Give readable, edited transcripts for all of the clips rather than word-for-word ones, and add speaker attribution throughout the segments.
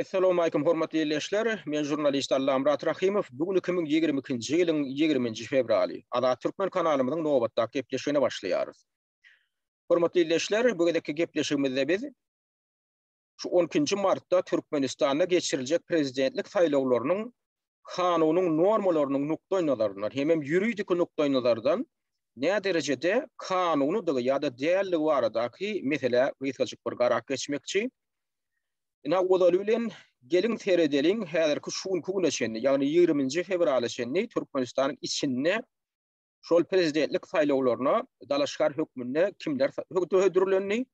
Speaker 1: Assalamu alaykum hormatly izleyijiler. Men jurnalist Allamrat Rahimov. Bugün 2022-nji ýylyň 20-nji fevraly. Ada Türkmen kanalymyzyň nowatda gepleşigine başlaýarys. Hormatly izleyijiler, bu gedeki gepleşigimizde biz şu 12-nji martda Türkmenistanda geçiriljek prezidentlik saýlawlarynyň kanunyň normalarynyň nukdaýnalaryndan hem ýuridik nukdaýnalardan ne derejede kanunydy ýa-da dälligi baradaky mesele gysgaçyk bir garak geçmekçi. Ina odalybilen gelin seredelin häzirki şuňky güneşenni, ýagny 20-nji fevral şenni Türkmenistanyň içinde şol prezidentlik saýlawlaryna dalaşgar hökmünde kimler hökdürlenni,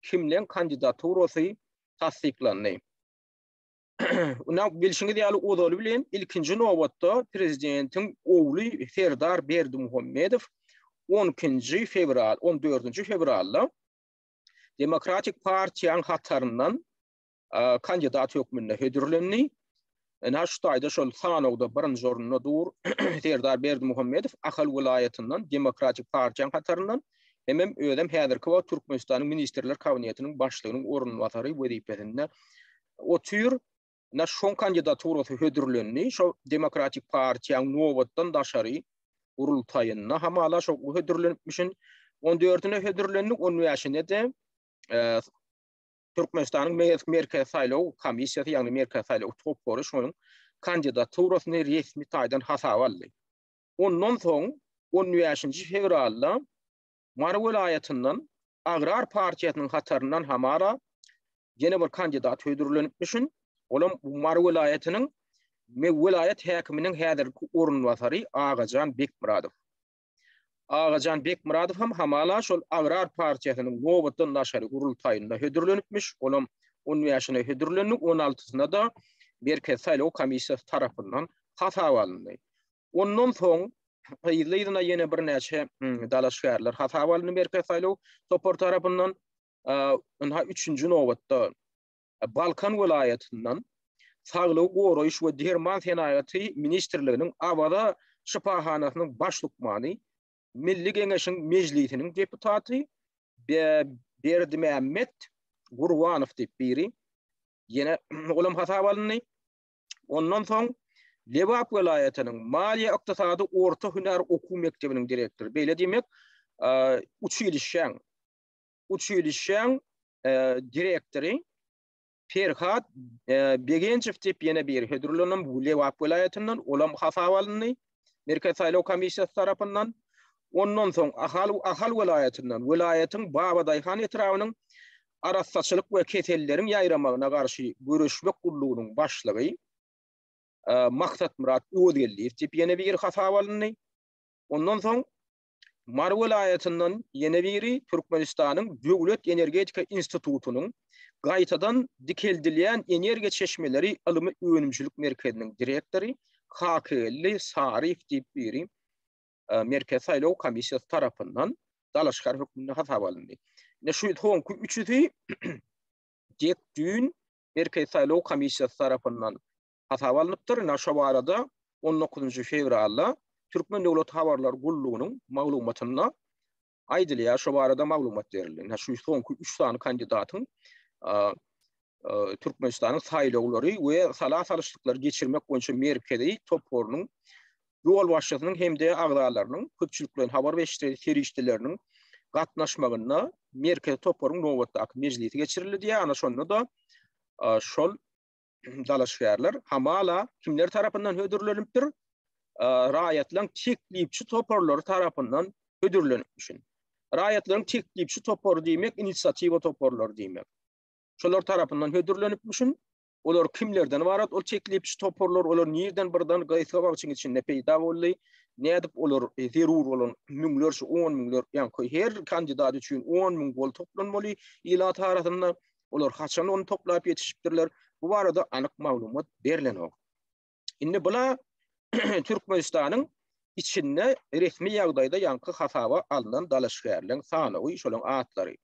Speaker 1: kimleň kandidaturasy tasdiklandy. Ina bilşiňiz ýaly odalybilen ilkinji nowatda prezidentiň ogly Serdar Berdimuhammedow 12-nji fevral, 14-nji fevralda Demokratik Partiýanyň hataryndan kandidat hökmünde hödürlenni. Ena şu taýda şol sanawda birinji orunda dur Serdar Berdimuhammedow Ahal vilayetinden Demokratik Partiýanyň hataryndan hem özüm häzirki we Türkmenistanyň ministrler kabinetiniň başlygynyň orunbasary wezipesinde otur. Na şon kandidaturasy hödürlenni. Şo Demokratik Partiýanyň nowatdan daşary urultaýyna hamala şo hödürlenmişin 14-üne hödürlenni. Onun ýaşyna de Türkmenistanyň merkez saýlaw komissiýasy ýagny merkez saýlaw topary şonuň kandidaturasyny resmi taýdan hasaba aldy. Ondan soň 13-nji fevralda Mar vilayetinden Agrar Partiýasynyň hataryndan hamara ýene bir kandidat hödürlenmişin. Olam Mar vilayetiniň vilayet häkiminiň häzirki orunbasary Agajan Bekmuradow. Agajan Bekmuradow hem hamala şol Agrar Partiýasynyň nowatdan daşary gurultaýynda hödürlenipmiş. Olam 10 ýaşyna hödürlenip 16-syna da merkez saýlaw komissiýasy tarapyndan hasaba alındy. Ondan soň ýylyna ýene bir näçe dalaşgarlar hasaba alındy merkez saýlaw topar tarapyndan. 3-nji nowatda Balkan vilayetinden Saglyk goraýyş we derman senaýaty ministrliginiň Abada şypahanasynyň başlykmany Milli Geňeşiň mejlisiniň deputaty Berdimuhammed Gurwanow diýip biri ýene olam hasaba alındy. Ondan soň Lebap vilayetiniň Maliýe ykdysady orta hüner okuw mektebiniň direktory, beýle diýmek, uç ýylyşyň direktory Ferhat Begençew diýip ýene bir hödürlenen bu Lebap vilayetinden olam hasaba alındy merkez saýlaw komissiýasy tarapyndan. Ondan soň Ahal vilayetinden vilayetin Babadyhan etrawynyň arassaçylyk we keselleriň ýaýramagyna garşy görüşmek gullugynyň başlygy Maksat Murat Öwelliýew diýip ýene bir hasaba alındy. Ondan soň Mar vilayetinden ýene biri Türkmenistanyň Döwlet Energetika Institutunyň gaýtadan dikeldilýän energiýa çeşmeleri alymy önümçilik merkeziniň direktory Hakyly Sarif diýip biri merkez saýlaw komissiýasy tarapyndan dalaşgar hökmünde hasaba alındy. Ne şu soňky üçüsi tek dün merkez saýlaw komissiýasy tarapyndan hasaba alınıpdyr. Na şu barada 19-njy fevralda Türkmen Döwlet Habarlar Gullugynyň maglumatyna aýdylýar, şu barada maglumat berildi. Na şu soňky 3 sany kandidatyň Türkmenistanyň saýlawlary we salas-alışlyklar geçirmek boýunça merkezi toporunyň ýol başçysynyň hemde agdalarynyň köpçülik bilen habar berişleriniň gatnaşmagyna merkez toporunyň nowatdaky mejlisi geçirildi ýa ana şonda da şol dalaşgarlar hamala kimler tarapyndan hödürlenipdir? Raýatlaryň teklipçi toporlary tarapyndan hödürlenipmişin. Raýatlaryň teklipçi topor diýmek inisiatiwa toporlary diýmek. Şolar tarapyndan hödürlenipmişin. Olar kimlerden barat? Ol teklipçi toporlar olar nerden birden gaýtga için içinde peýda boldy? Nädip olar zerur bolan müňlerçe 10 müňler, ýani her kandidat üçin 10 müň bol toplanmaly ila tarapyndan olar haçan onu toplap ýetişipdirler. Bu barada anyk maglumat berilenok. Indi bula Türkmenistanyň içinde resmi ýagdaýda ýanky hasaba alynan dalaşgarlyň sanawy şolaň atlary.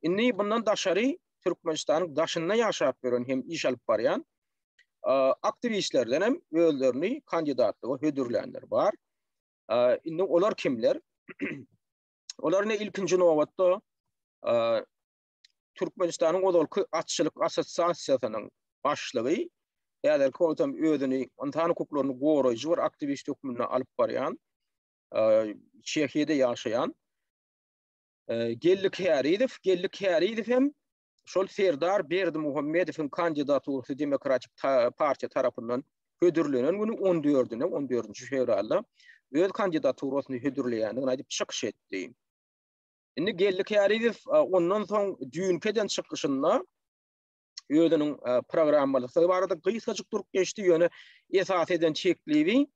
Speaker 1: Indi bundan daşary Türkmenistanyň daşynda ýaşap beren hem iş alyp barýan aktivistlerden hem özlerini kandidatlyga hödürlenler bar. Indi olar kimler? Olar ne ilkinji nowatda Türkmenistanyň Odolky Atçylyk Assosiasiýasynyň başlığı ýa-da kotam özüni insan hukuklaryny goraýjy bir aktivist hökmüne alyp barýan, Çekiýede ýaşaýan Gellik Häridiw hem şol Serdar Berdimuhammedowyň kandidaturasy Demokratik Partiýa tarapyndan hödürlenen günü 14-nji fevralda öz kandidaturasyny hödürleýändigini aýdyp çykyş etdi. Indi Gellik Häridiw ondan soň düýünkeden çykyşynda özüniň programmalygy barada gysgaçyk durup geçdi ýöne esas eden çekliği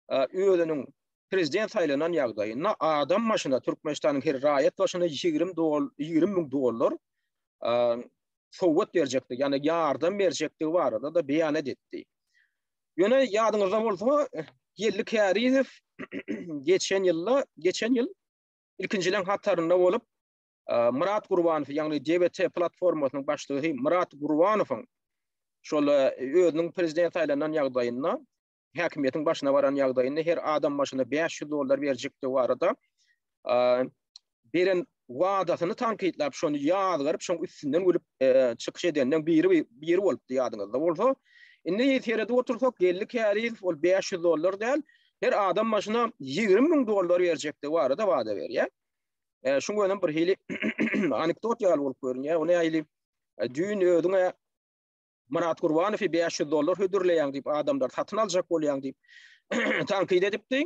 Speaker 1: özüniň prezident saylanan ýagdaýynda adam maşyna Türkmenistanyň her raýat başyna $20,000 sowgat berjekdi, ýani ýardam berjekdi barada da beýan etdi. Ýöne ýadyňyzda bolsa Gellik Häridiw geçen ýyl ilkinjilen hatarynda bolup Murat Gurbanow ýani DBT platformasynyň başlygy Murat Gurbanowyň şol özüniň prezident saylanan ýagdaýynda häkimiýetiň başyna baran ýagdaýynda her adam başyna $500 berjekdi barada beren wadasyny tankytlap şonu ýazgyryp şoň üstünden gülüp çykyş edenden biri bolupdy ýadyňyzda bolsa. Indi ýetirede otursak Gellik Häridiw ol $500 däl her adam başyna $20,000 berjekdi barada wada berýär. Şoňa göre bir hili anekdot ýaly bolup görünýär. Ony aýly düýün ödüňe Murat Gurbanow $500 hödürleýän diýip adamlar satyn aljak bolýan diýip tankyd edipdi.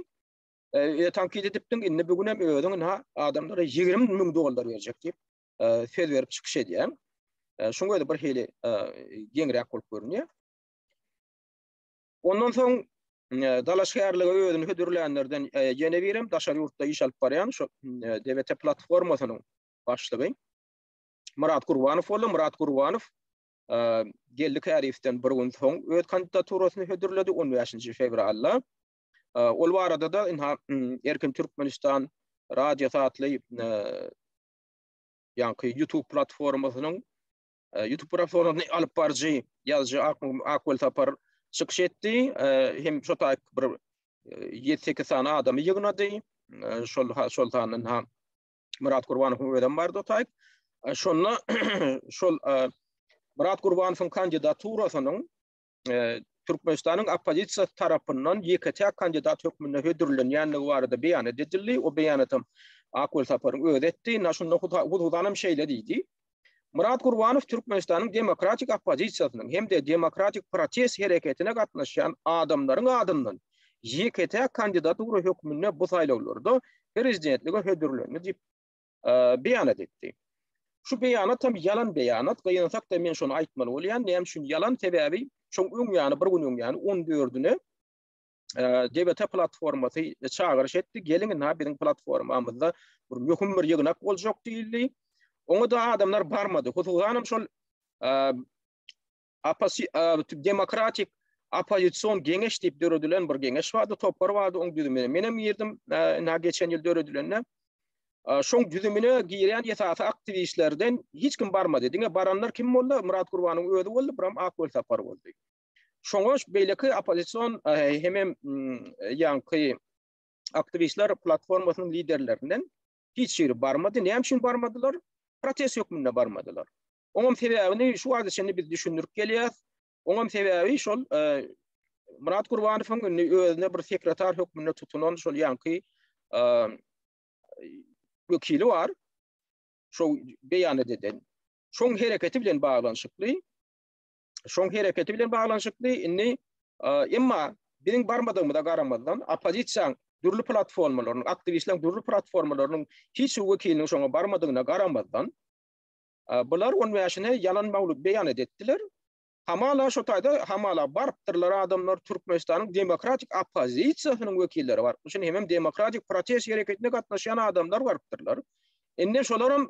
Speaker 1: Tankyd edipdiň indi bugün hem ödüň adamlara $20,000 berjek diýip söz berip çykyş edýär. Şoňa göre bir hili geňrek bolup görünýär. Ondan soň Dalaşgärligi özüni hödürleýänlerden ýene birim daşary ýurtda iş alyp barýan şu DBT platformasynyň başlygy Murat Gurbanow boldy. Murat Gurbanow Gellik Häridiwden bir gün soň öz kandidaturasyny hödürledi 15-nji fevralda. Ol barada da Erkin Türkmenistan radio satly ýa-ni YouTube platformasynyň alyp barjy ýazgy Akwel Tapar çykyş etdi. Hem şo taýyk bir 7-8 sana adamy ýygnady. Şol tanyň Murat Gurbanow öýden bardy taýyk. Şonu şol Murat Gurbanowyň kandidaturasynyň Türkmenistanyň opozisiýa tarapyndan ýekete kandidat hökmüne hödürlenýänligi barada beýan edildi. O beýanaty Akwel Taparyň öz etdi. Naşunda hudanam şeýle diýdi. Murat Gurbanow Türkmenistanyň demokratik opozisiýasynyň hem de demokratik protest hereketine gatnaşýan adamlaryň adyndan ýekete kandidatura hökmüne bu saýlawlarda prezidentlige hödürlenýär diýip beýan etdi. Şu beýanat tam yalan beýanat. Gynsak da men şonu aýtmaly bolýan. Näme üçin yalan sebäbi? Şoň öňýany bir gün öňýany 14-üne DBT platformasy çağırış etdi. Gelin biriň platformamyzda bir möhüm bir ýygnak boljak diýildi. Oňa da adamlar barmady. Hususan şol demokratik opozisiýon geňeş diýip döredilen bir geňeş bardy, topar bardy. Oň düzümine menem girdim. Geçen ýyl döredilenne. Şoň düzümine giýen ýesasy aktivistlerden hiç kim barmady. Diňe baranlar kim boldy? Murat Gurbanow özi boldy, biram Akwel Tapar boldy. Şoňa beýleki opozisiýon hem ýa-ni aktivistler platformasynyň liderlerinden hiç biri barmady. Näme üçin barmadylar? Protest hökmüne barmadylar. Oňam sebäbini şu wagtda biz düşündürip gelýäs. Oňam sebäbi şol Murat Gurbanowyň özüne bir sekretar hökmüne tutunan şol ýa-ni wekili var. Şo beýan eden. Şoň hereketi bilen baglanşykly. Inni emma biriň barmadygymy da garamadan opozisiýaň dürli platformalaryň, aktivistler dürli platformalaryň hiç wekiliniň şoňa barmadygyna garamadan bular on wäşine yalan maglup beýan etdiler. Hamala şo taýda hamala barpdyrlar adamlar Türkmenistanyň demokratik opozisiýasynyň wekilleri bar. Şonu hem demokratik protest hereketine gatnaşan adamlar barpdyrlar. Ende şolaryň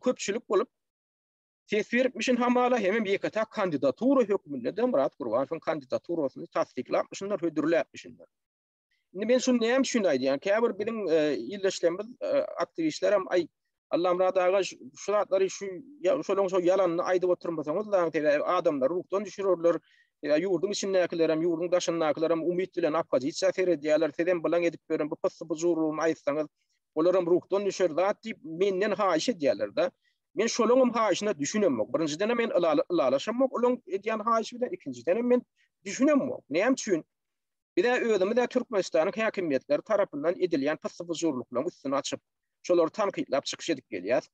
Speaker 1: köpçülik bolup tesir etmişin hamala hem ýekete kandidatura hökmünde de Murat Gurbanowyň kandidaturasyny tasdiklamışlar, hödürläpmişler. Indi men şunu näme üçin aýdýan? Käbir biriň ýyldaşlarymyz aktivistler hem ay Allah Murat aga şu zatları şu yalanny aýdyp oturmasaňyz adamlar ruhdan düşürürler. Ýurdun içindekiler hem ýurdun daşyndakiler hem umyt bilen opozisiýa seredýärler. Seden bilen edip beren bu pysy bujuruny aýtsaňyz olaram ruhdan düşür zat diýip menden haýyş edýärler da. Men şolongum haýyşyna düşünemmek. Birinciden men ılalaşamak olan edýän haýyş bilen, ikinciden men düşünemmek. Näme üçin? Bir de özümi de Türkmenistanyň häkimetleri tarapyndan edilýän pasyfyzurlyklaryň üstüne açyp, şolary tanqidlap çykyş edip gelýär.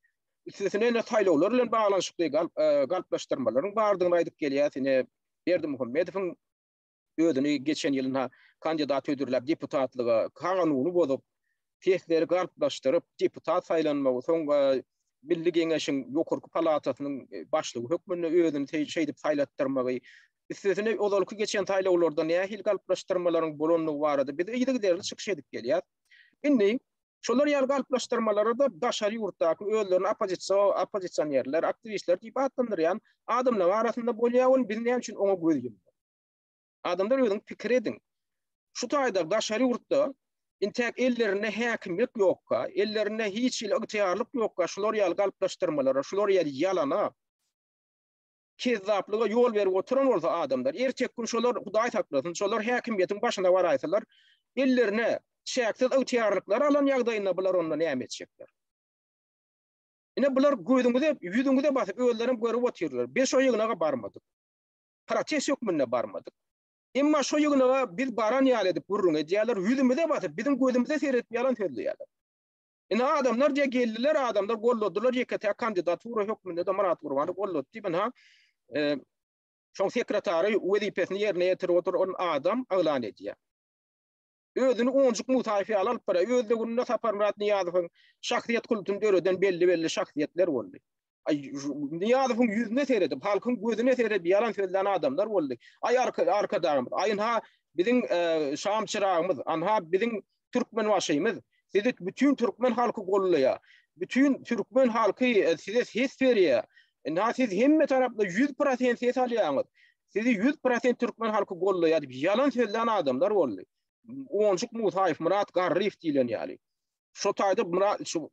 Speaker 1: Üstesine ne taýlawlar bilen baglanşykly galplaşdyrmalaryň bardygyny aýdyp gelýär. Ine Berdimuhammedowyň özüni geçen ýylyna kandidat ödürläp deputatlyga kanuny bozup, tehleri galplaşdyryp deputat saýlanmagy, soňra Milli Geňeşiň ýokurky palatasynyň başlygy hökmüne özüni şeýdip saýlatdyrmagy, üstesine ozalky geçen taýlawlardan nähil galplaşdyrmalaryň bolanlygy barady. Bir de ýygy derli çykyş edip gelýär. Indi şolar ýal galplaşdyrmalary da daşary ýurtdaky özlerini opozisionerler, aktivistler diýip atlandyrýan adamlar arasynda bolýan biz näme üçin oňa göz adamlar özüň pikir edin. Şu taýda daşary ýurtda intek ellerine häkimlik ýokka, ellerine hiç ygtyýarlyk ýokka, şolar ýal galplaşdyrmalary, şolar ýal ýalana, kezzaplyga ýol berip oturan bolsa adamlar, ertek gün şolar Hudaý saklasyn, şolar häkimiýetiň başynda baraýsalar, ellerine şäksiz ygtyýarlyklar alan ýagdaýynda bular ondan näme etjekler? Ine bular ýüzüňize basyp özlerini görüp oturýarlar. Beş oýygyna barmadyk. Protest hökmüne barmadyk. Emma şo ýygyna biz baran ýaly edip gurrun edýärler, ýüzümize basyp bizim gözümize seretip ýalan söýleýärler. Ine adamlar diýe geldiler, adamlar golladylar, ýeke kandidatura hökmünde de Murat Gurbanow gollady diýip ha şoň sekretary wezipesini ýerine ýetirip oturan adam aglan edýär. Özüni onjuk mutaýfy alyp bara özleginde Sapar Murat Niýazowyň şahsiýet kulturyny döreden belli şahsiýetler boldy. Niýazowyň ýüzüne seredip, halkyň gözüne seredip ýalan söýlen adamlar boldy. Ay arkadarymyz, aýynha biziň şam çyragymyz, anha biziň türkmen başymyz, sizi bütün türkmen halky gollaýar. Bütün türkmen halky size ses berýär. Enha siz hemme tarapda 100% ses alýaňyz. Sizi 100% türkmen halky gollaýar diýip ýalan söýlen adamlar boldy. Onjuk Mutaýew, Murat Garriýew diýilen ýaly. Şo taýda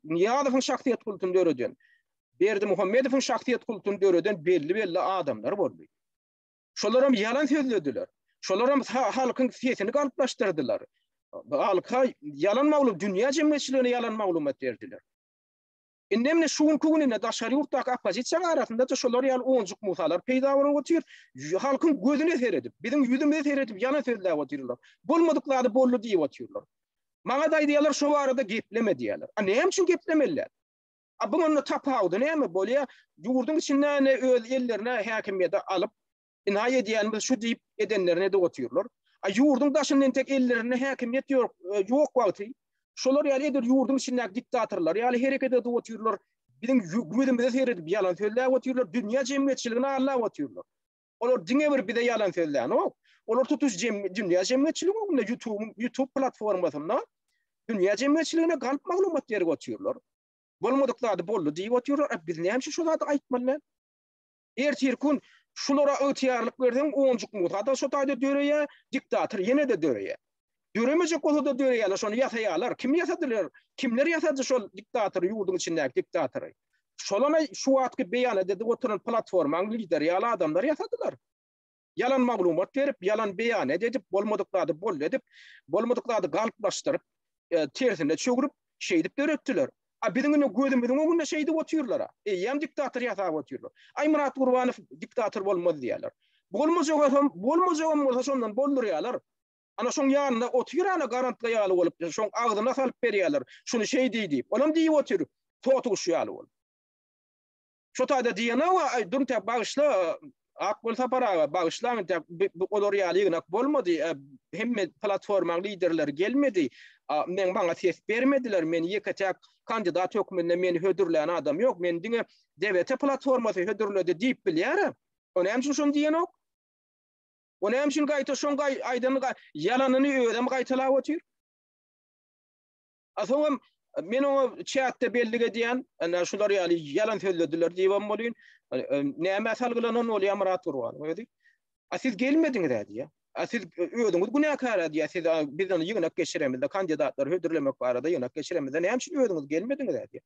Speaker 1: Niýazowyň şahsiýet kulturyny döreden, Berdimuhammedowyň şahsiýet kulturyny döreden belli adamlar boldy. Şolaram ýalan söýlediler. Şolaram halkyň sesini galplaşdyrdylar. Halka ýalan maglumat, dünýä jemgyýetçiligine ýalan maglumat berdiler. Indemne şuň kugune daşary ýurtdaky opozisiýa arasynda da şolar ýaly onjuk musalar peýda bolan otyr. Halkyň gözüne seredip, biziň ýüzümize seredip ýalan söýläp otyrlar. Bolmadyklary boldy diýip otyrlar. Maňa da diýerler şo barada gepleme diýerler. Näme üçin geplemeler? Buňa tapawdy näme bolýar? Ýurdun içinden öz ellerine häkimiýete alyp, inhaýet diýenimiz şu diýip edenlerine de otyrlar. Ýurdun daşyndan tek ellerine häkimiýet ýok wagty. Şolar ýaly edir ýurdun içindäki diktatorlar, ýaly hereket edip otyrlar. Biziň gözümize seredip ýalan söýläp otyrlar, dünýä jemgyýetçiligine allap otyrlar. Olar diňe bir bize ýalan söýlän, olar tutuş dünýä jemgyýetçiligine YouTube platformasynda dünýä jemgyýetçiligine galp maglumat berip otyrlar. Bolmadyklary boldy diýip otyrlar. Biz näme şu zat aýtmalylar? Ertir gün şulara ygtyýarlyk berdiň, onjuk mutada şo taýda döreýär, diktator ýene de döreýär. Döremejek bolsa da döreýärler, şonu ýasaýarlar. Kim ýasadylar? Kimler ýasady şol diktator ýurdun içindäki diktatory? Şolana şu wagtky beýan edip oturan platformaň lideri ýaly adamlar ýasadylar. Yalan maglumat berip, yalan beýan edip, bolmadyklary bol edip, bolmadyklary galplaşdyryp, tersine çögürüp şeýdip döretdiler. Biziň gözümiziň öňünde şeýdip otyrlar. Ýam diktator ýasap otyrlar. Ay Murat Gurbanow diktator bolmaz diýerler. Bolmazam bolsa şondan boldurýarlar. Ana şoň ýanynda otyran garantlaýaly bolup, şoň agdyna salyp berýärler. Şunu şeý diýip, olam diýip otyr, totuşýaly bolup. Şo taýda diýene durunta bagyşla Akbol Sapara bagyşlaň olar ýaly bolmady. Hemme platformaň liderleri gelmedi. Men baňa ses bermediler. Men ýeketek kandidat hökmünde meni hödürlän adam ýok. Men diňe dewlete platformasy hödürledi diýip bilýär. Onu hem şonu diýen ok. Onu hem şunu gaýta şoň aýdany ýalanyny öýdem gaýtalap otyr. Asoňam men o chatda bellige diýen, ana şular ýaly ýalan söýlediler diýip bolýan. Näme salgylanan bolýar Murat Gurbanow? Siz gelmediňiz diýär. Siz öýdüňiz günäkar diýär. Siz bizden ýygynak geçiremiz, kandidatlar hödürlemek barada ýygynak geçiremiz. Näme üçin öýdüňiz gelmediňiz diýär.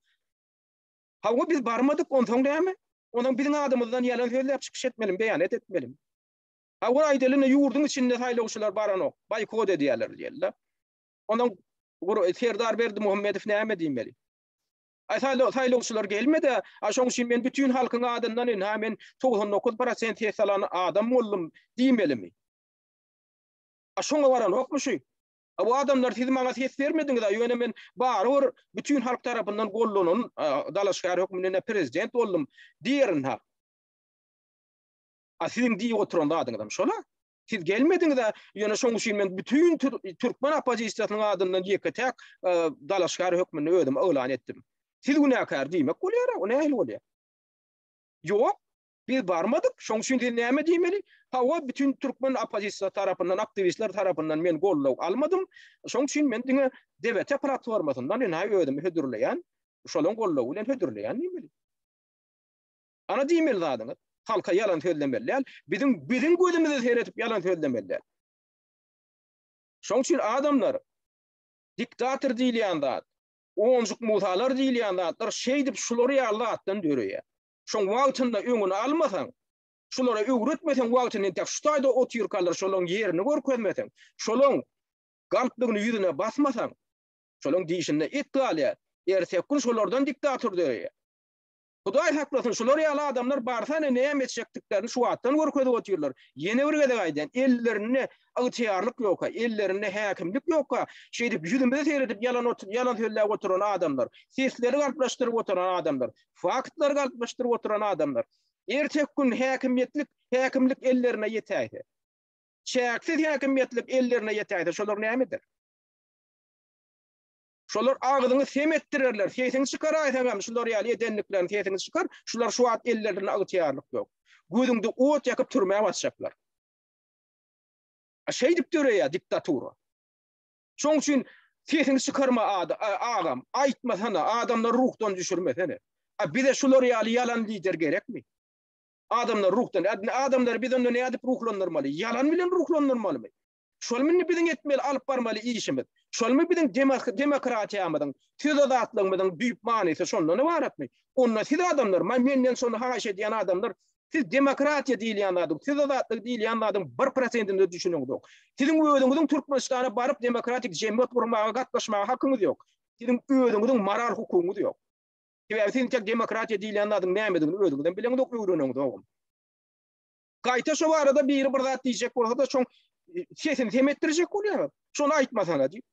Speaker 1: Hawa biz barmadyk onsoň näme? Onuň biziň adamymyzdan ýalan söýläp çykyş etmelim, beýan etmelim. Hawa aýdylyny ýurdun içinde saýlawçylar baranok, baykod edýärler diýerler. Onuň Serdar Berdimuhammedow näme diýmeli? Saylawçylar gelmedi. Şoň üçin men bütün halkyň adından men 99% hesalan adam boldum diýmelimi? Şoňa waran okmuşy. Bu adamlar siz maňa ses bermediňiz da ýöne men baryr bütün halk tarapyndan gollanan dalaşgary hökmüne prezident boldum diýerin ha. Siziň diýip oturan adyňyzam şola. Siz gelmediňiz da ýöne şoň üçin men bütün türkmen opozisiýasynyň adından ýeke-tek dalaşgary hökmüne ödüm elan etdim. Siz günäkär diýmek bolýar, o nähil bolýar? Ýok, biz barmadyk, şoň üçin näme diýmeli? O bütün türkmen opozisiýa tarapyndan, aktivistler tarapyndan men gollaw almadym. Şoň üçin men diňe dewlet platformasyndan näme ödüm hödürleýän, şolaň gollaw bilen hödürleýän diýmeli. Ana diýmeli zadyňyz. Halka yalan söylemeller. Bizim gözümüzü seyretip yalan söylemeller. Şoň üçin adamlar diktator diýilýän zat, onjuk mutalar diýilýän zatlar şeýdip şulary ýalatdan döreýär. Şoň wagtynda öňüni almasaň, şulara öwretmeseň wagtyny tek şutaýda otyr kaldyr, şolaň ýerini görkezmeseň, şolaň galplygyny ýüzüne basmasaň, şolaň diýişinde etdiýär. Ersekün şolardan diktator döreýär. Hudaý haklasyn, şular ýaly adamlar barsany näme etjekdiklerini şu wagtdan görkezip otyrlar. Ýene bir gede gaýdan ellerine agtyarlyk ýokka, ellerine häkimlik ýokka, şeýdip ýüzüme seyredip yalan söýläp oturan adamlar, sesleri galplaşdyryp oturan adamlar, faktlar galplaşdyryp oturan adamlar. Ertek gün häkimlik ellerine ýetäýdi. Çäksiz häkimiyetlik ellerine ýetäýdi. Şolar nämedir? Şolar ağzyny semetdirerler. Sesini çykar aýsam, şular ýaly edenliklerini sesini çykar, şular şu wagt ellerine agtyarlyk ýok. Gözüňde ot ýakyp türmäge basjaklar. Şeýdip döreýär diktatura. Şoň üçin sesini çykarma agam, aýtmasana, adamlar ruhdan düşürmesene. Bize şular ýaly yalan lider gerekmi? Adamlar ruhdan, adamlar bizden näme edip ruhlandyrmaly? Yalan bilen ruhlandyrmalymy? Şolmyny biziň etmeli alyp barmaly işimiz. Şolmy biziň demokratiýamyzyň, tüzadatlygymyzyň büýük manysy şondan ibaratmy? Onda siz adamlar, menden şonu haýş edýän adamlar, siz demokratiýa diýilýän adam, tüzadatlyk diýilýän adam 1%-inde düşünýändir. Siziň özüňiziň Türkmenistana baryp demokratik jemgyýet gurmaga gatnaşmaga hakyňyz ýok. Siziň özüňiziň moral hukugyňyz ýok. Siz tek demokratiýa diýilýän adam nämedigini özüňizden bileňiz, öwrenýäňiz. Gaýta şu arada bir zat diýjek bolsa da şoň sesini temettirjek bolýar. Şonu aýtmasana diýip.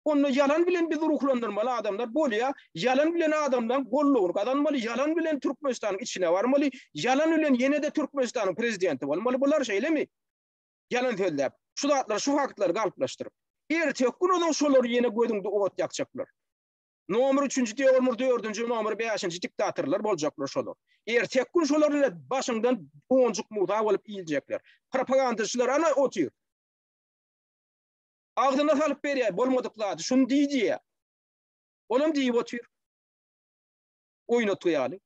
Speaker 1: Onu yalan bilen biz ruhlandyrmaly adamlar bolýar. Yalan bilen adamdan gollawyny kazanmaly, yalan bilen Türkmenistanyň içine barmaly, yalan bilen ýene de Türkmenistanyň prezidenti bolmaly. Bular şeýlemi? Yalan söýläp, şu zatlar, şu faktlar galplaşdyryp. Ertek gün onuň şolar ýene gözüňde ot ýakjaklar. Nomer 3-nji, nomer 4-nji, nomer 5-nji diktatorlar boljaklar şolar. Ertek gün şolar bilen başyňdan onjuk muta bolup iýiljekler. Propagandaçylar ana otyr. Ağzına salıp berýär, bolmadyklady, şunu diýýär. Olam diýip otyr. Oýnatýaly.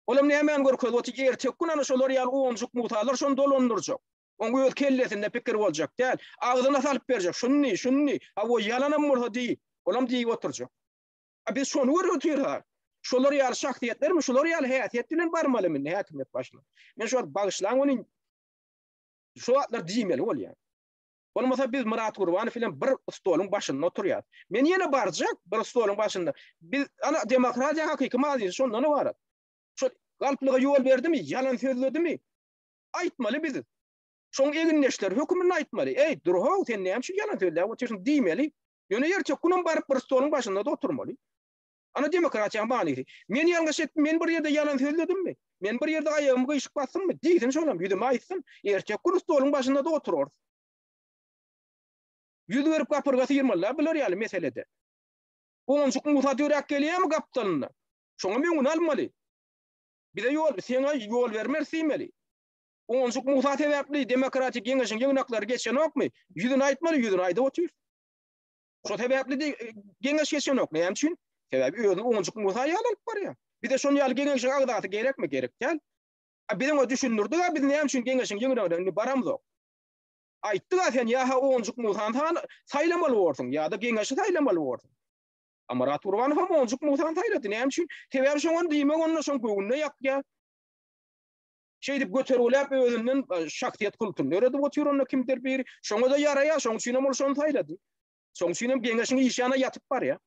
Speaker 1: Olam näme görkezip otyr, ertek gün ana şolar ýaly onjuk mutalar şonu dolandyrjak. Oňa öz kellesinde pikir boljak däl. Ağzına salyp berjek, şunu. O yalanam bolsa diýip, olam diýip oturjak. Biz şonu görýär. Şolar ýaly şahsiýetlermi, şolar ýaly häsiýet bilen barmalymy häkimiyet başyna. Men şu bagışlaň ony şu atlar diýmeli bolýar. Olmasa biz Murat Gurbanow filan bir stoluň başynda oturýar. Men ýene barjak bir stoluň başynda. Biz ana demokratiýa hakyky mazy şondan barat. Şu galplyga ýol berdimi, yalan sözledimi? Aýtmaly biz. Şoň eginleşler hökümini aýtmaly. Ey, durhaw sen näme şu yalan sözläp oturýaň diýmeli. Ýöne ýerçek günüm baryp bir stoluň başynda oturmaly. Ana demokratiýa manysy. Men ýalňyş etdim, men bir ýerde yalan sözledimmi? Men bir ýerde aýagymy gyşyk basdymmy? Diýsin şolam, ýüzüme aýtsyn. Ertek gün stoluň başynda oturur. Yüz verip kapırga sıyırmalar bilir ýaly meselede. Onjuk muta dörek gelýärmi gapdalyna? Şoňa men onu almaly. Bize ýol, seňe ýol bermersiýmeli. Onjuk muta sebäpli demokratik ýeňeşiň ýeňnaklary geçen okmy? Ýüzüne aýtmaly, ýüzüne aýda otyr. Şo sebäpli ýeňeş geçen ok. Näme üçin? Sebäbi özüň onjuk muta ýalyp barýar. Bize şonu ýaly ýeňeşiň agdaty gerekmi? Gerek däl. Biziň o düşündirdi, biz näme üçin ýeňeşiň ýeňnaklaryny baramyz? Aýtdyga sen ýa-ha onjuk mutan saýlamaly bolsun, ýa-da geňeşi saýlamaly bolsun. Ama Murat Gurbanow onjuk mutan saýlady. Näme üçin? Sebäbi şoňa diýmek onda şoň göwünde ýakýar. Şeýdip göterilip özünden şahsiýet kulturyny öredip otyr onda kimdir biri. Şoňa da ýaraýar, şoň üçin şonu saýlady. Şoň üçin geňeşiň işyana ýatyp barýar.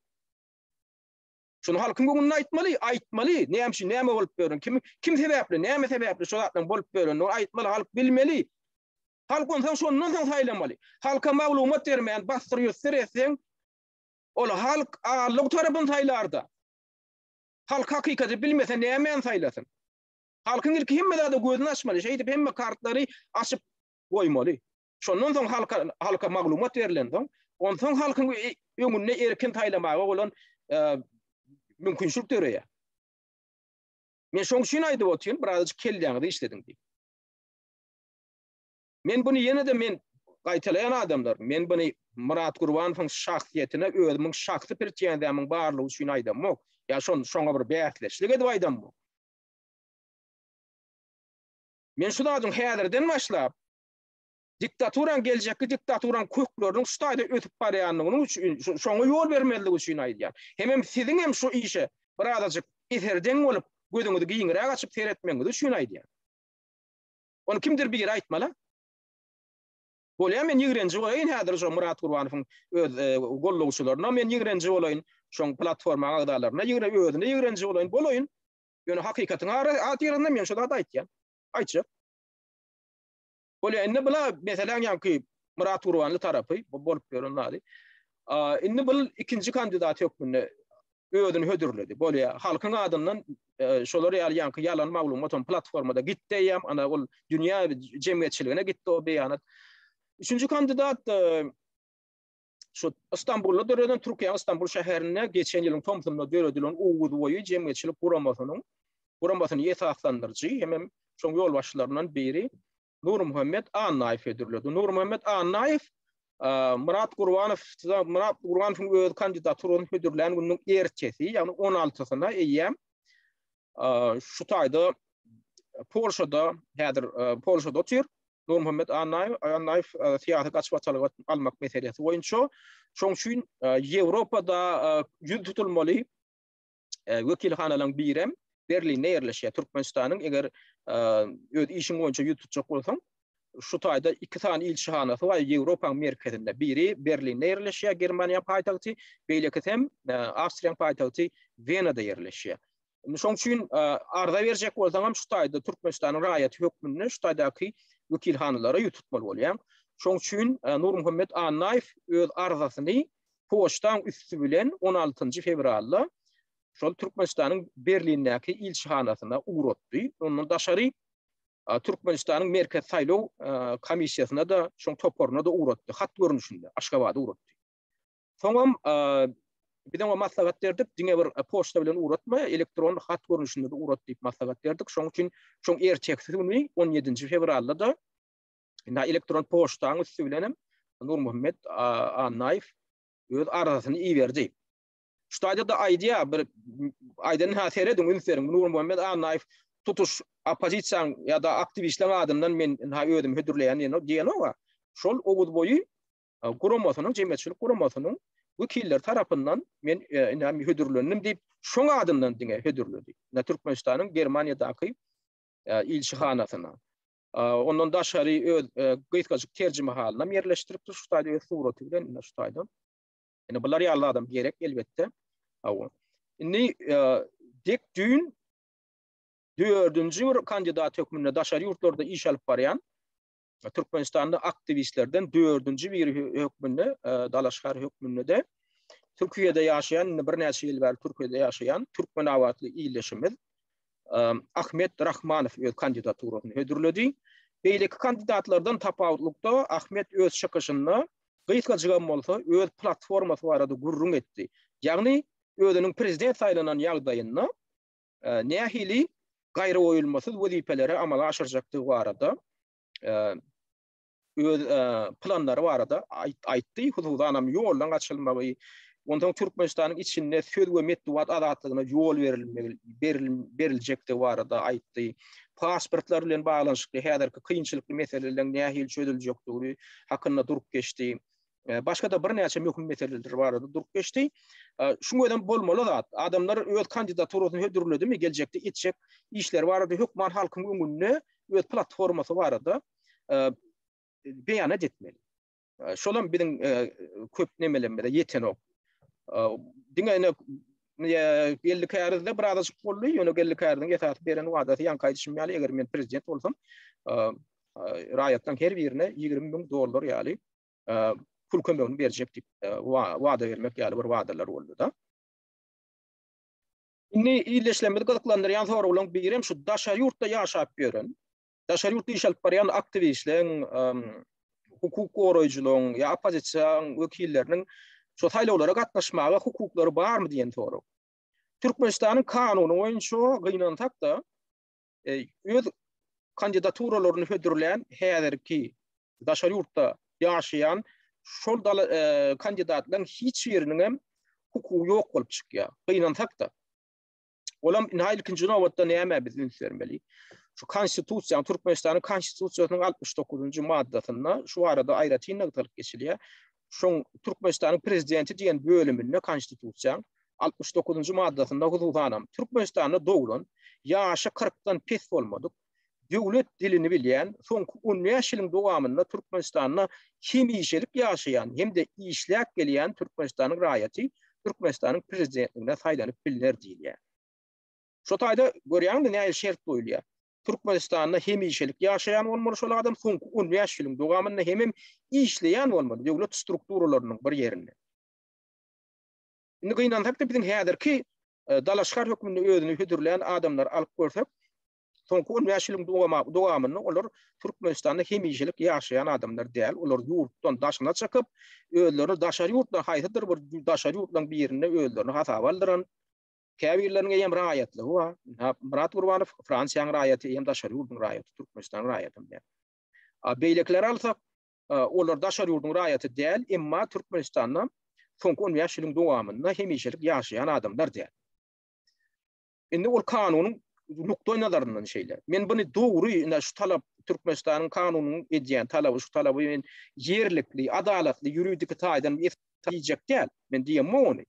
Speaker 1: Şunu halkın göňünde aýtmaly, näme bolup berýän, kim sebäpli, näme sebäpli şol zatdan bolup berýän, onu aýtmaly, halk bilmeli. Halk ondan şondan soň saýlamaly. Halka maglumat bermän, bastyr ýötsereseň, ol halk allyk tarapyn saýlarda. Halk hakykati bilmese näme saýlasyn. Halkyň ilki hemme da gözüni açmaly, şeýdip hemme kartlary açyp goýmaly. Şondan soň halka maglumat berilen soň, ondan soň halkyň öňünde erkin saýlamagy bolan mümkinçilik döreýär. Men şoň üçin aýdyp otyryn, birazjyk kelýäňdi işlediň diýip. Men bunu ýene de men gaýtalayan adamlar, men bunu Murat Gurbanowyň şahsiýetine özümiň şahsy perçeňdämiň barlygy üçin aýdamok. Ya şoňa bir bäsleşlik edip aýdamok. Men şunadan häzirden başlap diktaturan geljekki diktaturan köklerini şuýda ötüp barýanlygyny üçin şoňa ýol bermeligi üçin aýdýar. Hem siziň hem şu işe birazjyk eserden bolup gözüňizi giňirä açyp seretmeňiz üçin aýdýar. Onu kimdir bir aýtmaly? Bolýar men ýigrenji bolaýyn häzir şu Murat Gurbanowyň öz gollugçylaryna men ýigrenji bolaýyn şoň platforma agdalaryna özüne ýigrenji bolaýyn. Ýöne hakykatyň atyrynda men şuda aýtýan. Aýtjak. Bolýar indi bula meselem ýa-ki Murat Gurbanowy tarapy bolup berýänler. Indi bul ikinji kandidat hökmünde özüni hödürledi. Bolýar halkyň adyndan şolar ýa-ki ýalan maglumat platformada gitdi ýam ana ol dünýä jemgyýetçiligine gitdi o beýanat. Üçüncü kandidat şu İstanbul'da döreden Türkiye İstanbul şäherine geçen ýylyň Tomsonda döredilen Uğud boyu jemgyýetçilik guramasyny esaslandyrjy hem şoň ýol başçylaryndan biri Nur Muhammed Anaýew edildi. Nur Muhammed Anaýew Murat Gurbanowyň öz kandidaturyny hödürlän gündüň ertesi, ýagny 16-syna eýem şu taýda Polşada, häzir Polşada otyr. Nur Muhammed Anaýew siýasy gaçmaçylygy almak meselesi boýunça şoň üçin Ýewropada ýüz tutulmaly wekilhanalaryň birem Berlinde ýerleşýär. Türkmenistanyň eger öz işiň boýunça ýüz tutjak bolsaň, şu taýda 2 tane ilçihanasy bar Ýewropaň merkezinde. Biri Berlinde ýerleşýär, Germaniýa paýtagty, beýleki hem Awstriýa paýtagty Wenada ýerleşýär. Şoň üçin arda berjek bolsaňam şu taýda Türkmenistanyň raýaty hökmünde şu taýdaky wekilhanalara ýutmaly bolýar. Şoň üçin Nur Muhammed Anaýew öz arzasyny poçtaň üstü bilen 16 fevralda şol Türkmenistanyň Berlindäki ilçihanasyna uğratdy. Ondan daşary Türkmenistanyň merkez saýlaw komissiýasyna da şoň toporuna da uğratdy. Hat görnüşinde Aşgabada uğratdy. Soňam birden o maslahat berdik, diňe bir poçta bilen uğratma, elektron hat görnüşinde de uğrat diýip maslahat berdik. Şoň üçin şoň ertesi güni 17 fevralda da elektron poçtaň üstü bilen Nur Muhammed Anaýew öz arzasyny iýerdi. Şu taýda da aýdýa bir aýdan häsere döňünseriň Nur Muhammed Anaýew tutuş opozisiýa ýa-da aktivistler adından men özüm hödürleýän diýen şol Uğud boyu guramasynyň jemgyýetçilik guramasynyň wekiller tarapyndan men hödürlendim diýip şoň adından diňe hödürledi. Türkmenistanyň Germaniýadaky ilçihanasyna. Ondan daşary öz gyýtgaçyk terjime halyna ýerleşdiripdi şu taýda suraty bilen şu taýda. Ene bular ýaly adam gerek elbetde. Indi dek dün 4-nji bir kandidat hökmünde daşary ýurtlarda iş alyp barýan Türkmenistanda aktivistlerden 4-nji bir hökmünde dalaşgar hökmünde Türkiýede ýaşaýan bir näçe ýyl bäri Türkiýede ýaşaýan Türkmen awatly iýleşimiz Ahmet Rahmanow öz kandidaturyny hödürledi. Beýleki kandidatlardan tapawutlukda Ahmet öz çykyşyny gyýtgaçygan bolsa öz platformasy barada gurrun etdi. Ýagny özüniň prezident saýlanan ýagdaýyna nähili gaýry oýulmasyz wezifeleri amala aşyrjakdygy barada öz planlary barada aýtdy. Huzuranam ýoldan açylmagy, ondan Türkmenistanyň içinde söz we medeniýet azatlygyna ýol beriljekdi barada aýtdy. Pasportlar bilen baglanşykly häzirki kynçylykly meselelerin nähili çözüljekdigi hakynda durup geçdi. Başga da bir näçe möhüm meseleler barada durup geçdi. Şuňadan bolmaly zat. Adamlar öz kandidaturyny hödürledimi geljekde etjek işler barada hökman halkyň öňünde öz platformasy barada beýan etmeli. Şolam biziň köp nemelenmede ýetenek. Diňe belli kayarda birazcık bollu, ýöne belli kayardan etaat beren wadaty ýankaýdyşym ýaly eger men prezident bolsam, raýatdan her birine $20.000 ýaly pul kömegini berjek diýip wada bermek ýaly bir wadalar boldy da. Inni illeşlemede gazyklandyran soragyň birem şu daşary ýurtda ýaşap beren, daşary ýurtda iş alyp barýan aktivistleň, hukuk goraýjylaryň ýa opozisiýa wekilleriniň şu saýlawlara gatnaşmagy hukuklary barmy diýen sorak. Türkmenistanyň kanuny boýunça gynansak da öz kandidaturalarını hödürleyen häzirki daşary ýurtda ýaşaýan şol kandidatlaryň hiç biriniň hem hukuky ýok bolup çykýar. Gynansak da olam nähili ikinji nowatda näme biz ünsürmeli? Şu konstitusiýa, Türkmenistanyň konstitusiýasynyň 69-njy maddasyna şu arada aýratyn nagtalyk geçilýär. Şoň Türkmenistanyň prezidenti diýen bölümine konstitusiýa 69-njy maddasyna hukukanam. Türkmenistanyň doglan ýaşy 40-dan pes bolmadyk. Döwlet dilini bilýän, soňky 10 ýaşylyň dowamynda Türkmenistanyň hem işelik ýaşaýan hem de işläp gelýän Türkmenistanyň raýaty Türkmenistanyň prezidentligine saýlanyp bilinler diýilýär. Şu taýda görýäňdi näme şert goýulýar. Türkmenistanyň hem işelik ýaşaýan bolmaly şol adam soňky 10 ýaşylyň dowamynda hem işleýän bolmaly döwlet strukturalarynyň bir ýerinde. Indi gynansak da biziň häzirki dalaşgar hökmünde özüni hödürleyen adamlar alyp görsek, soňky 10 ýaşylyň dowamynda olar Türkmenistanyň hem işelik ýaşaýan adamlar däl, olar ýurtdan daşyna çykyp, özlerini daşary ýurtdan haýsydyr bir daşary ýurtdan birine özlerini hasap aldyran. Käbirlerine hem raýatlygy bar. Murat Gurbanow Fransiýanyň raýaty hem daşary ýurtdyň raýaty, Türkmenistanyň raýaty däl. Beýlekler alsak, olar daşary ýurtdyň raýaty däl, emma Türkmenistanyň soňky 10 ýaşylyň dowamynda hem işelik ýaşaýan adamlar däl. Indi ol kanunyň nukta nazarından şeyler. Men bunu dogry şu talap Türkmenistanyň kanunyň edýän talaby şu talaby men yerlikli, adalatly, ýuridik taýdan ýetjek däl. Men diýem onu.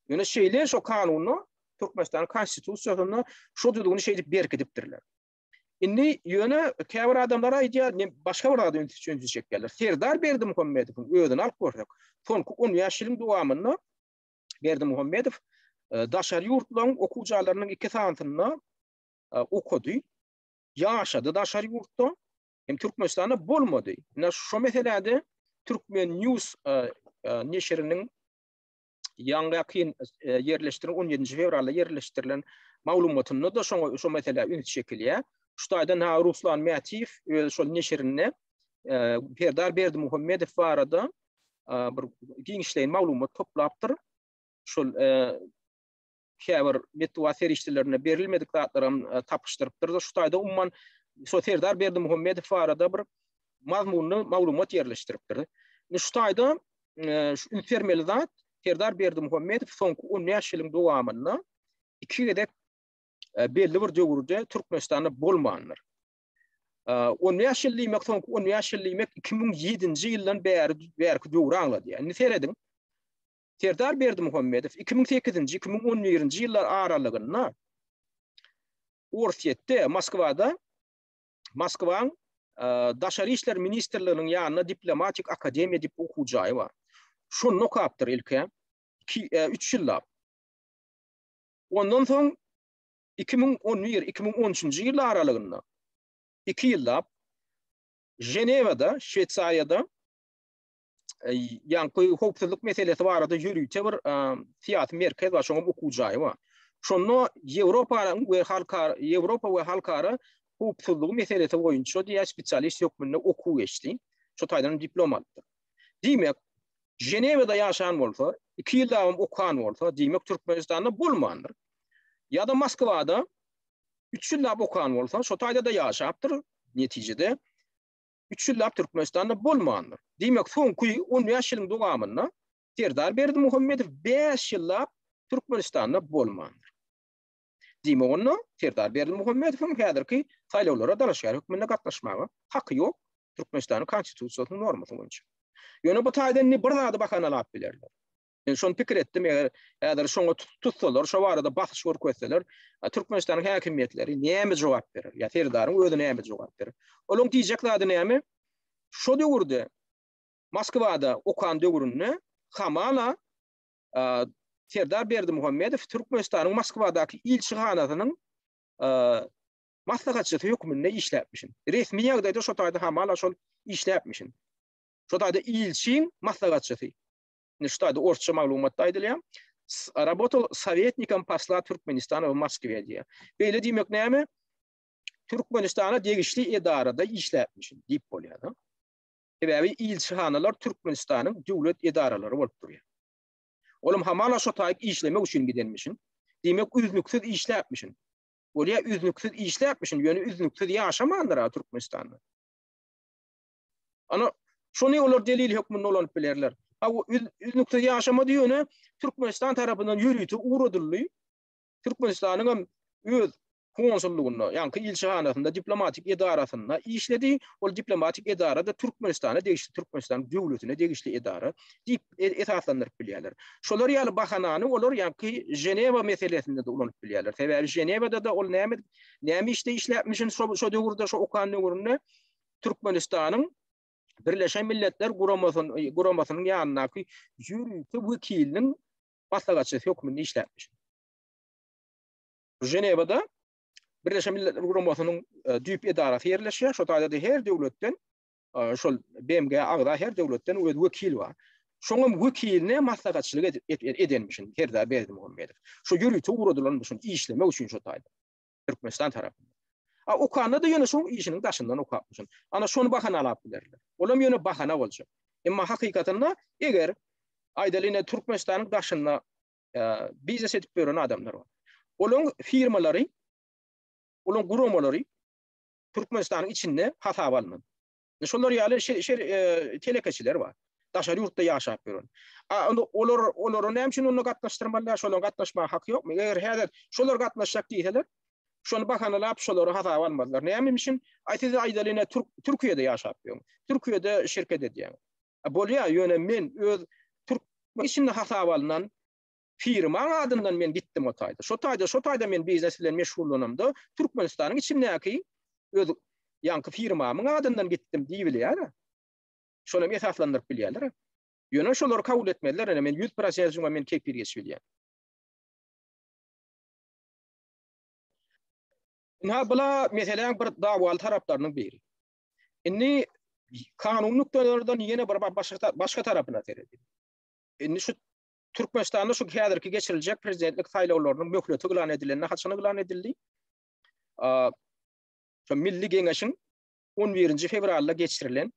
Speaker 1: Ýöne şeyler şu kanuny Türkmenistanyň konstitusiýasyna şu düzgün şey dip berkidipdirler. Indi ýöne käbir adamlar aýdýar, başga bir adam üçinçek gelir. Serdar Berdimuhammedow özüni alyp görýär. Soňky 10 ýaşylyň dowamynda Berdimuhammedow daşary ýurtlaryň okuwjalarynyň 2 sanatyna okudy. Ýaşady daşary ýurtda, hem Türkmenistanda bolmady. Ina şu meselede Türkmen News neşriniň ýangy yerleştirilen 17 fevralda yerleştirilen maglumatyny da şu mesele ünit şekilde şu taýda Ruslan Mätiýew şol neşrine Serdar Berdimuhammedow barada bir giňişleýän maglumat toplapdyr. Şol käbir metwa serişdilerine berilmedik zatlaryň tapyşdyrypdyr. Şu taýda umman şu Serdar Berdimuhammedow barada bir mazmunly maglumat yerleşdiripdir. Şu taýda şu informal zat Serdar Berdimuhammedow soňky 10 ýaşylyň dowamynda 2 gedek belli bir döwürde Türkmenistanyň bolmandyr. 10 ýaşylyk soňky 10 ýaşylyk 2007-nji ýyldan bäri döwür aňlady. Indi seredin Serdar Berdimuhammedow 2008-nji 2011-nji ýyllar aralygynda Orsiýetde Moskwaň daşary işler ministrliginiň ýanyna diplomatik akademiýa diýip okuwjagy bar. Şunu okapdyr ilke 3 ýyllap. Ondan soň 2011-2013-nji ýyllar aralygynda 2 ýyllap Jenewada, Şweýçariýada ýanky howpsuzlyk meselesi barada ýürüýte bir teatr merkez bar, şoňa okuwjagy bar. Şonu Ýewropa we halkara howpsuzlyk meselesi boýunça diýär spesialist hökmünde okuw geçdi. Şu taýdan diplomatdyr. Diýmek Jenewada ýaşaýan bolsa, 2 ýyl okuwan bolsa, diýmek Türkmenistanda bolmandyr. Ya da Moskwada 3 ýyl okuwan bolsa, şu taýda da ýaşapdyr. Netijede 3 ýyl Türkmenistanda bolmandyr. Diýmek soňky 10 ýaşylyň dowamynda Serdar Berdimuhammedow 5 ýyl Türkmenistanda bolmandyr. Diýmek onu Serdar Berdimuhammedow häzirki saýlawlara dalaşgar hökmünde gatnaşmagy haky ýok Türkmenistanyň konstitusiýasynyň normasy boýunça. Ýöne bu taýdan bir zady bakan alap bilerler. Şonu pikir etdim, eger şoňa tutsalar, şu barada basyş görkezseler, Türkmenistanyň häkimetleri näme jogap berer? Ya Serdaryň özüne näme jogap berer? Olaň diýjek zady näme? Şu döwürde Moskwada okuwan döwründe hamala Serdar Berdimuhammedow Türkmenistan'ın Moskvadaki ilçihanasynyň maslahatçy hökmünde işläpmişin. Resmi ýagdaýda şo taýda hamala şol işläpmişin. Şo taýda ilçiň maslahatçysy. Şu taýda orçça maglumatda aýdylýar. Работал советником посла Türkmenistana в Moskве diýär. Beýle diýmek näme? Türkmenistana degişli edarada işläpmişin diýip bolýar. Ebebi ilçihanalar Türkmenistanyň döwlet edaralary bolup durýar. Olum hamala şo taýda işlemek üçin gidenmişin. Demek üznüksiz işläpmişin. Bolýa üznüksiz işläpmişin, ýöne üznüksiz ýaşamandyr Türkmenistanda. Ana şonu olar delil hökmünde olanyp bilerler. Bu üznüksiz ýaşama diýene Türkmenistan tarapyndan ýürüti uğradyldy. Türkmenistanyň öz konsullugyna, ýa-ni ilçihanasynda diplomatik edarasynda işledi. Ol diplomatik edarada Türkmenistana degişli Türkmenistan döwletine degişli edara diýip esaslandyryp bilýärler. Şolar ýaly bahanany olar ýa-ni Ženewa meselesinde de ulanyp bilýärler. Sebäbi Ženewada da ol näme işte işläpmişin şo döwürde şo okan döwüründe Türkmenistanyň Birleşen Milletler Guramasynyň ýanynaky ýürüti wekiliniň maslahatçysy hökmünde işläpmiş. Ženewada Birleşen Milletler Guramasynyň düýp edarasy ýerleşýär. Şo taýda her döwletden, şol BMG agda her döwletden öz wekil bar. Şoňam wekiline maslahatçylyk edenmişin Serdar Berdimuhammedow. Şo ýürüti uğradylanmışyn işlemek üçin şo taýda Türkmenistan tarapyndan. Okanda da ýöne şoň işiniň daşyndan okapmışyn. Ana şonu bahana alap bilerler. Olam ýöne bahana boljak. Emma hakykatynda eger aýdalyna Türkmenistanyň daşynda biznes etip beren adamlar bar. Olaň firmalary, olaň guramalary Türkmenistanyň içinde hasap alınýar. Şolar ýaly telekeçiler bar. Daşary ýurtda ýaşap beren. Olar näme üçin onu gatnaşdyrmalar, şolar gatnaşma haky ýokmy? Eger häzir şolar gatnaşjak diýseler, şonu bakanalap şolary hasap almadylar. Näme üçin? Aýdalyna Türkiýede ýaşap ýörün. Türkiýede şirket edýär. Bolýa ýöne men öz Türkmen içinde hasap alynan firma adyndan men gitdim o taýda. Şo taýda men biznes bilen meşgullanamda Türkmenistanyň içindäki öz ýanky firmamyň adyndan gitdim diýilýär. Şonu esaslandyryp bilýärler. Ýöne şolary kabul etmediler. Men 100% men kepir geçbilýär. Bula meselen bir dawal taraplarynyň biri. Inni kanun nuktalardan ýene bir başga tarapyna teredi. Inni şu Türkmenistanda şu häzirki geçiriljek prezidentlik saýlawlarynyň möhleti gılan edilen, haçany gılan edildi. Şu Milli Geňeşiň 11 fevralda geçirilen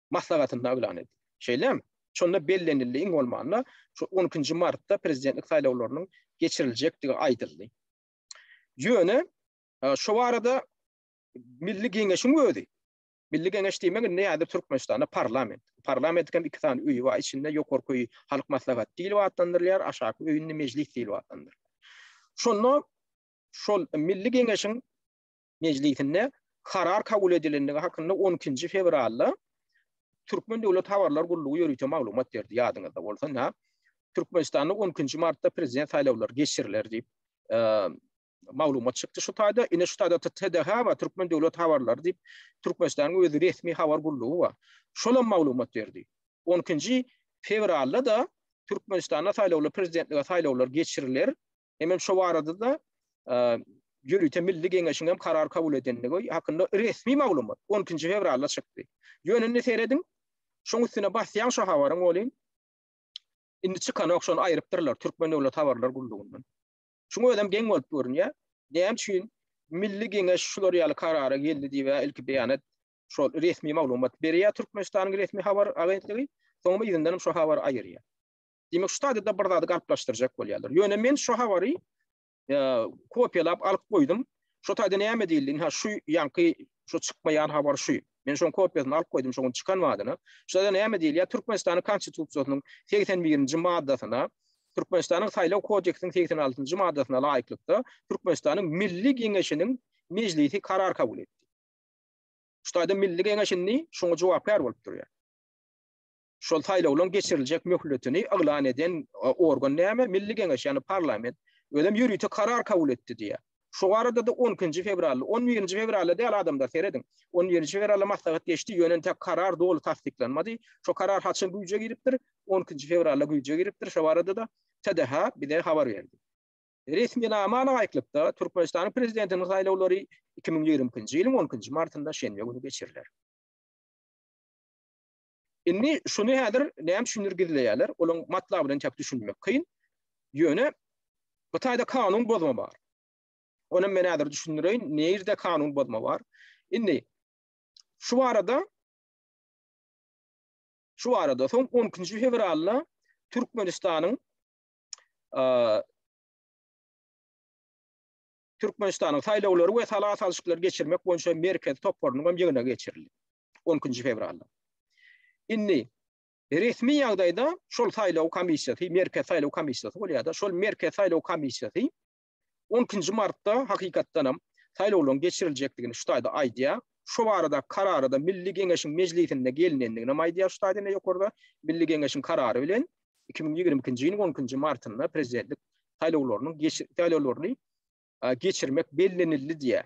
Speaker 1: maslahatynda gılan edildi. Şeýlem, şonda bellenildi iň bolmanda şu 12 martda prezidentlik saýlawlarynyň geçiriljekdigi aýdyldy. Ýöne şu arada Milli Geňeşiň özi. Milli Geňeş diýmek näde Türkmenistanda parlament. Parlamentken iki tane üýe bar, içinde ýokarky halk maslahat diýilip atandyrylýar, aşaky öýünde mejlis diýilip atandyrylýar. Şol Milli Geňeşiň mejlisinde karar kabul edilendigi hakynda 12 fevralda Türkmen Döwlet Habarlar Gurulugy ýörüýte maglumat berdi. Ýadyňyzda bolsa, Türkmenistanda 12 martda prezident saýlawlary geçiriler diýip maglumat çykdy şu taýda. Ine şu taýda TDH we Türkmen Döwlet Habarlary diýip Türkmenistanyň öz resmi habar gurulugy bar. Şolam maglumat berdi. 12 fevralda da Türkmenistanda saýlawlar prezidentlige saýlawlar geçiriler. Hemen şu barada da ýörüýte Milli Geňeşiň karar kabul edendigi hakynda resmi maglumat 12 fevralda çykdy. Ýönünde seredin. Şoň üstüne basýan şu habaryň bolýan. Indi çykan okşon aýrypdyrlar Türkmen Döwlet Habarlar Gurulugynyň. Şunu adam geň bolup görünýär. Näme üçin Milli Geňeş şular ýaly karara geldi diýip ilki beýanat şol resmi maglumat berýär Türkmenistanyň resmi habar agentligi, soňra ýerden şu habar aýyrýar. Demek şu taýda bir zady galplaşdyrjak bolýarlar. Ýöne men şu habary kopýalap alyp goýdum. Şu taýda näme diýildi? Şu ýanky şu çykmaýan habar şu. Men şoň kopýasyny alyp goýdum, şoň çykan wadyny. Şu taýda näme diýilýär? Türkmenistanyň konstitusiýasynyň 81-nji maddasyna Türkmenistanyň saýlaw kodeksining 86-njy maddasyna laýyklykda Türkmenistanyň Milli Geňeşiniň mejlisi karar kabul etdi. Şu taýda Milli Geňeşini şoňa jogapkar bolup durýar. Şol saýlawlaryň geçiriljek möhletini ýalan eden organ näme? Milli Geňeş ýani parlament ödem ýürüýte karar kabul etdi diýär. Şu arada da 12 fevralda, 11 fevralda diýil adamlar seredin. 11 fevralda maslahat geçdi, ýöne karar dolu tasdiklanmady. Şu karar haçan güýje giripdir? 12 fevralda güýje giripdir. Şu arada da TDH bir de habar verdi. Resmi namana ayklıkta Türkmenistan'ın prezidentinin saylovları 2020 yılın 10 Mart'ında şenbe günü geçirirler. Inni şunu häzir näme düşünürgizleýärler, olaň matlabyny täp düşünmek kyn. Ýöne bu taýda kanun bozma bar. Onu men häzir düşünýärem, näýerde kanun bozma bar? Inni şu arada soň 10 fevralda Türkmenistanyň saýlawlary we salat alşyklar geçirmek boýunça merkez topgarynyň ýygyna geçirildi. 10 fevralda. Inni resmi ýagdaýda şol saýlaw komissiýasy, merkez saýlaw komissiýasy bolýar-da, şol merkez saýlaw komissiýasy 10 martda hakykatdanam saýlawlaryň geçirilejekdigini şutaýda aýdýar. Şu barada kararı da Milli Geňeşiň mejlisinde gelinendigini aýdýar şutaýda ýokurda. Milli Geňeşiň karary bilen 2020 ýylyň 10 martynda prezidentlik saýlawlaryny geçirmek bellenildi diye.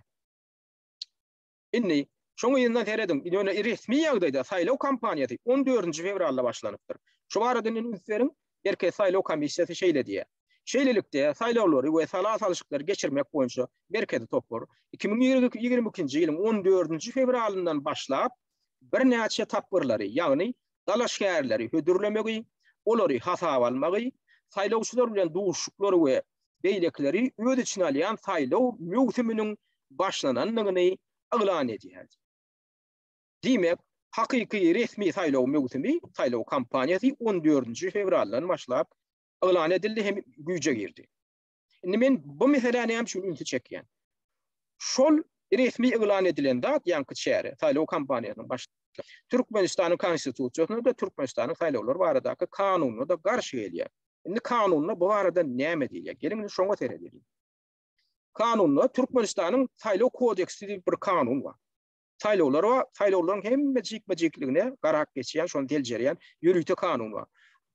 Speaker 1: Inni şoňa ýyndan teredim, ýöne resmi ýagdaýda saýlaw kampaniýasy 14 fevralda başlanypdyr. Şu barada ünslerin erkek saýlaw komissiýasy şeýle diýär. Şeýlelikde saýlawlary we salat alşyklar geçirmek boýunça merkezi topgar 2022 ýylyň 14 fevralyndan başlap bir näçe tapgyrlary, ýagny dalaş şäherleri hödürlemegi, olary hasap almagy, saýlawçylar bilen duşuklary we beýlekleri öz içine alýan saýlaw möhüminiň başlananyny aglan edýär. Diýmek, hakyky resmi saýlaw möhümi, saýlaw kampaniýasy 14 fevraldan başlap aglan edildi hem güýje girdi. Indi men bu meseleni hem şunu ünsi çekýän. Şol resmi aglan edilen dat ýanky şäheri saýlaw kampaniýasynyň başlanýy. Türkmenistanyň konstitusiýasyna da Türkmenistanyň saýlawlary baradaky kanunyna da garşy gelýär. Indi kanunyna bu arada näme diýilýär? Gelin şoňa seredelim. Kanunyna Türkmenistanyň saýlaw kodeksi diýip bir kanun bar. Saýlawlaryň hemme jikligine garak geçýän, şonu deljerýän ýürüýte kanun bar.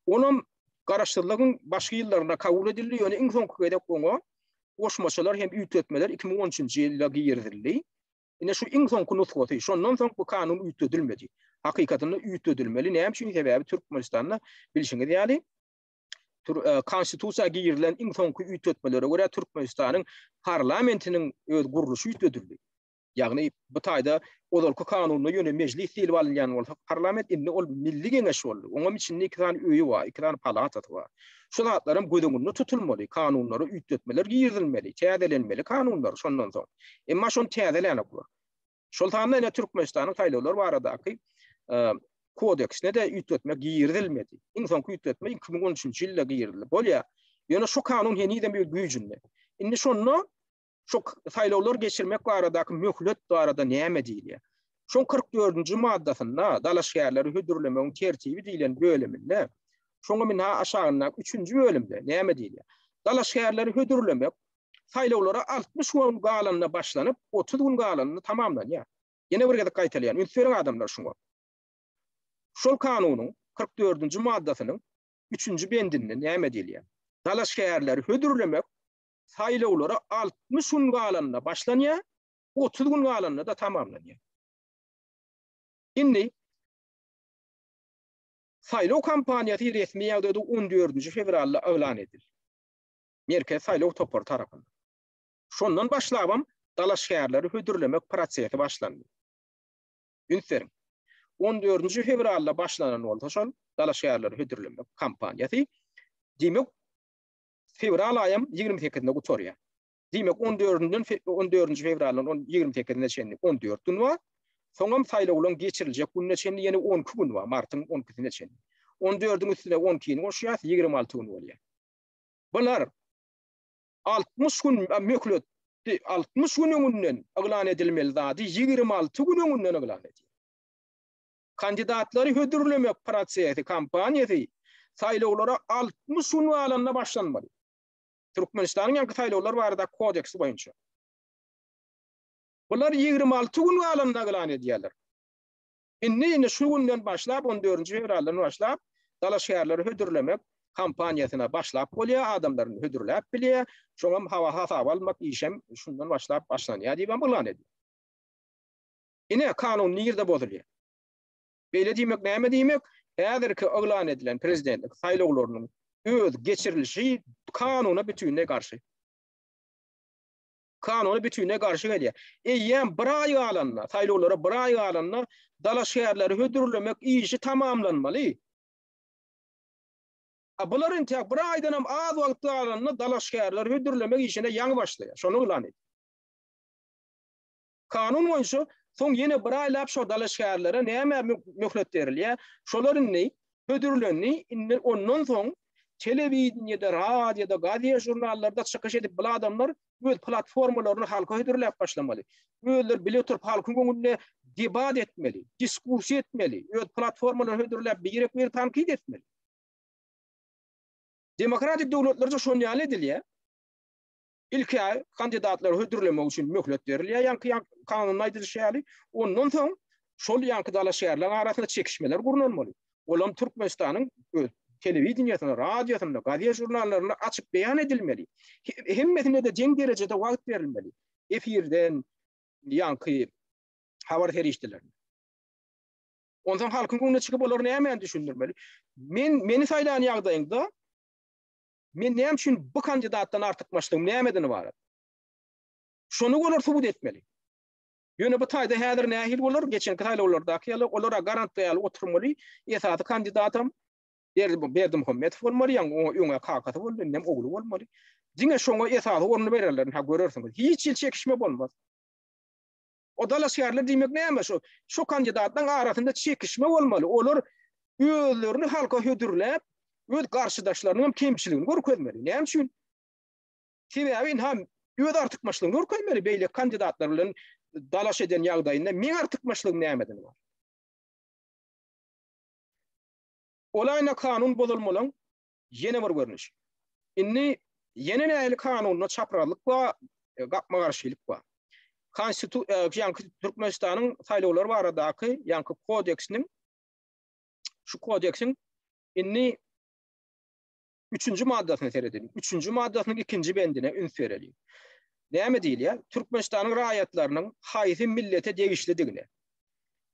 Speaker 1: Onuň garaşdyrlygyň başga ýyllarynda kabul edildi, ýöne iň soňky edep goňa goşmaçylar hem üýtetmeler 2013 ýylda giýirildi. Ine şu iň soňky nusgasy, şondan soň bu kanun üýtedilmedi. Hakykatynda üýtedilmeli. Näme üçin sebäbi Türkmenistanda bilişiňiz ýaly konstitusiýa giýirilen iň soňky üýtetmelere görä Türkmenistanyň parlamentiniň öz guruluşy üýtedildi. Ýagny bu taýda olarky kanunyna ýöne mejlis diýilip alınýan bolsa parlament indi ol Milli Geňeş boldy. Oňa içinde 2 tane öýü bar, 2 tane palatat bar. Şu zatlarym gödüňünde tutulmaly, kanunlary üýtetmeler giýirilmeli, täzelenmeli kanunlar şondan soň. Emma şonu täzelenip bar. Şol taýda Türkmenistanyň saýlawlary baradaky kodeksine de üýtetme giýirilmedi. Iň soňky üýtetme 2013 ýylda giýirildi. Bolýa, ýöne şu kanun heniden bir güýjünde. Indi şonu şu saýlawlar geçirmek baradaky möhlet barada näme diýilýär? Şoň 44-nji maddasynda dalaş şäherleri hödürlemegiň tertibi diýilen bölüminde şoňa min aşagyna 3-nji bölümde näme diýilýär? Dalaş şäherleri hödürlemek saýlawlara 60 gün galanyna başlanyp 30 gün galanyna tamamlanýar. Ýene bir gede gaýtalýan ünsüren adamlar şoňa. Şol kanunyň 44-nji maddasynyň 3-nji bendinde näme diýilýär? Dalaş şäherleri hödürlemek saýlawlara 60 gün galanyna başlanýar, 30 gün galanyna da tamamlanýar. Indi saýlaw kampaniýasy resmi ýagdaýda 14 fevralda aglan edildi. Merkez saýlaw topar tarapyndan. Şondan başlabam dalaş şäherleri hödürlemek prosesi başlandy. Ünslerim 14 fevralda başlanan bolsa şol dalaş şäherleri hödürlemek kampaniýasy diýmek fevral aýym 28-nde gutorýar. Diýmek 14 fevraldan 28-ne çenli 14 gün bar. Soňam saýlawlaryň geçiriljek gününe çenli ýene 12 gün bar, martyň 12-sine çenli. 14-üň üstüne 12-ni goşýar, 26 gün bolýar. Bular 60 gün möhlet 60 gün öňünden aglan edilmeli zady 26 gün öňünden aglan edilýär. Kandidatlary hödürlemek prosesi kampaniýasy saýlawlara 60 gün galanyna başlanmaly. Türkmenistanyň ýanky saýlawlar barada kodeksi boýunça. Bular 26 gün galanyna aglan edýärler. Indi şu günden başlap 14 fevraldan başlap dalaş şäherleri hödürlemek kampaniýasyna başlap bolýar, adamlaryny hödürläp bilýär. Şoňam hawa hasap almak işem şundan başlap başlanýar diýip aglan edýär. Ine kanun nirde bozulýar. Beýle diýmek näme diýmek? Häzirki aglan edilen prezidentlik saýlawlarynyň öz geçirilişi kanuna bütününe karşı. Kanuna bütününe karşı geliyor. Eýen bir ay alanna, saýlawlara bir ay alanna dala şäherleri hödürlemek işi tamamlanmaly. Buların tek bir aydan hem az wagt alanna dala şäherleri hödürlemek işine ýaňy başlaýar. Şonu ulan et. Kanun boýunça soň ýene bir aýlap şo dala şäherlere näme möhlet berilýär? Şolaryň ne? Hödürlenni, ondan soň telewizionyada, radioda, gazet jurnallarda çykyş edip bu adamlar öz platformalaryny halka hödürläp başlamaly. Özler bile turup halkyň göňüne debat etmeli, diskussia etmeli, öz platformalaryny hödürläp bir tankid etmeli. Demokratik döwletlerce şonu ýaly edilýär. İlki ay kandidatlar hödürlemek üçin möhlet berilýär, ýa-ni kanun aýdylýar. Ondan soň şol ýa-ni dala şäherler arasynda çekişmeler gurulmaly. Olam Türkmenistanyň telewizionyasynda, radiosynda, gazet jurnallaryna açyk beýan edilmeli. Hemmetine de jeň derejede wagt berilmeli. Efirden ýa-ni habar ferişdelerine. Ondan halkyň göňüne çykyp olary näme düşündirmeli? Meni saýlan ýagdaýynda men näme üçin bu kandidatdan artykmaçlygym nämeden ibaret? Şonu olar subut etmeli. Ýöne bu taýda häzir nähil bolar, geçenki taýlawlardaky olara garant beýal oturmaly. Esasy kandidatam Berdim Muhammedow bolmaly, ýa-ni kakaty bolmaly, näme ogly bolmaly. Diňe şoňa esasy orny bererler, ha görersiňiz. Hiç ýyl çekişme bolmaz. O dala şäherler diýmek näme? Şu kandidatlaryň arasynda çekişme bolmaly. Olar özlerini halka hödürläp, öz garşydaşlarynyň kemçiligini görkezmeli. Näme üçin? Sebäbi hem öz artykmaçlygyny görkezmeli. Beýle kandidatlar bilen dalaş eden ýagdaýynda men artykmaçlygym nämeden bar? Olayna kanun bozulmalyň ýene bir görnüş. Inni ýene nähili kanunyna çaprarlyk we gapma garşylyk bar. Türkmenistanyň saýlawlar baradaky ýa-ni kodeksiniň şu kodeksin inni 3-nji maddasyny seredin. 3-nji maddasynyň 2-nji bendine üns berilýär. Näme diýilýär? Türkmenistanyň raýatlarynyň haýsy millete degişlidigine,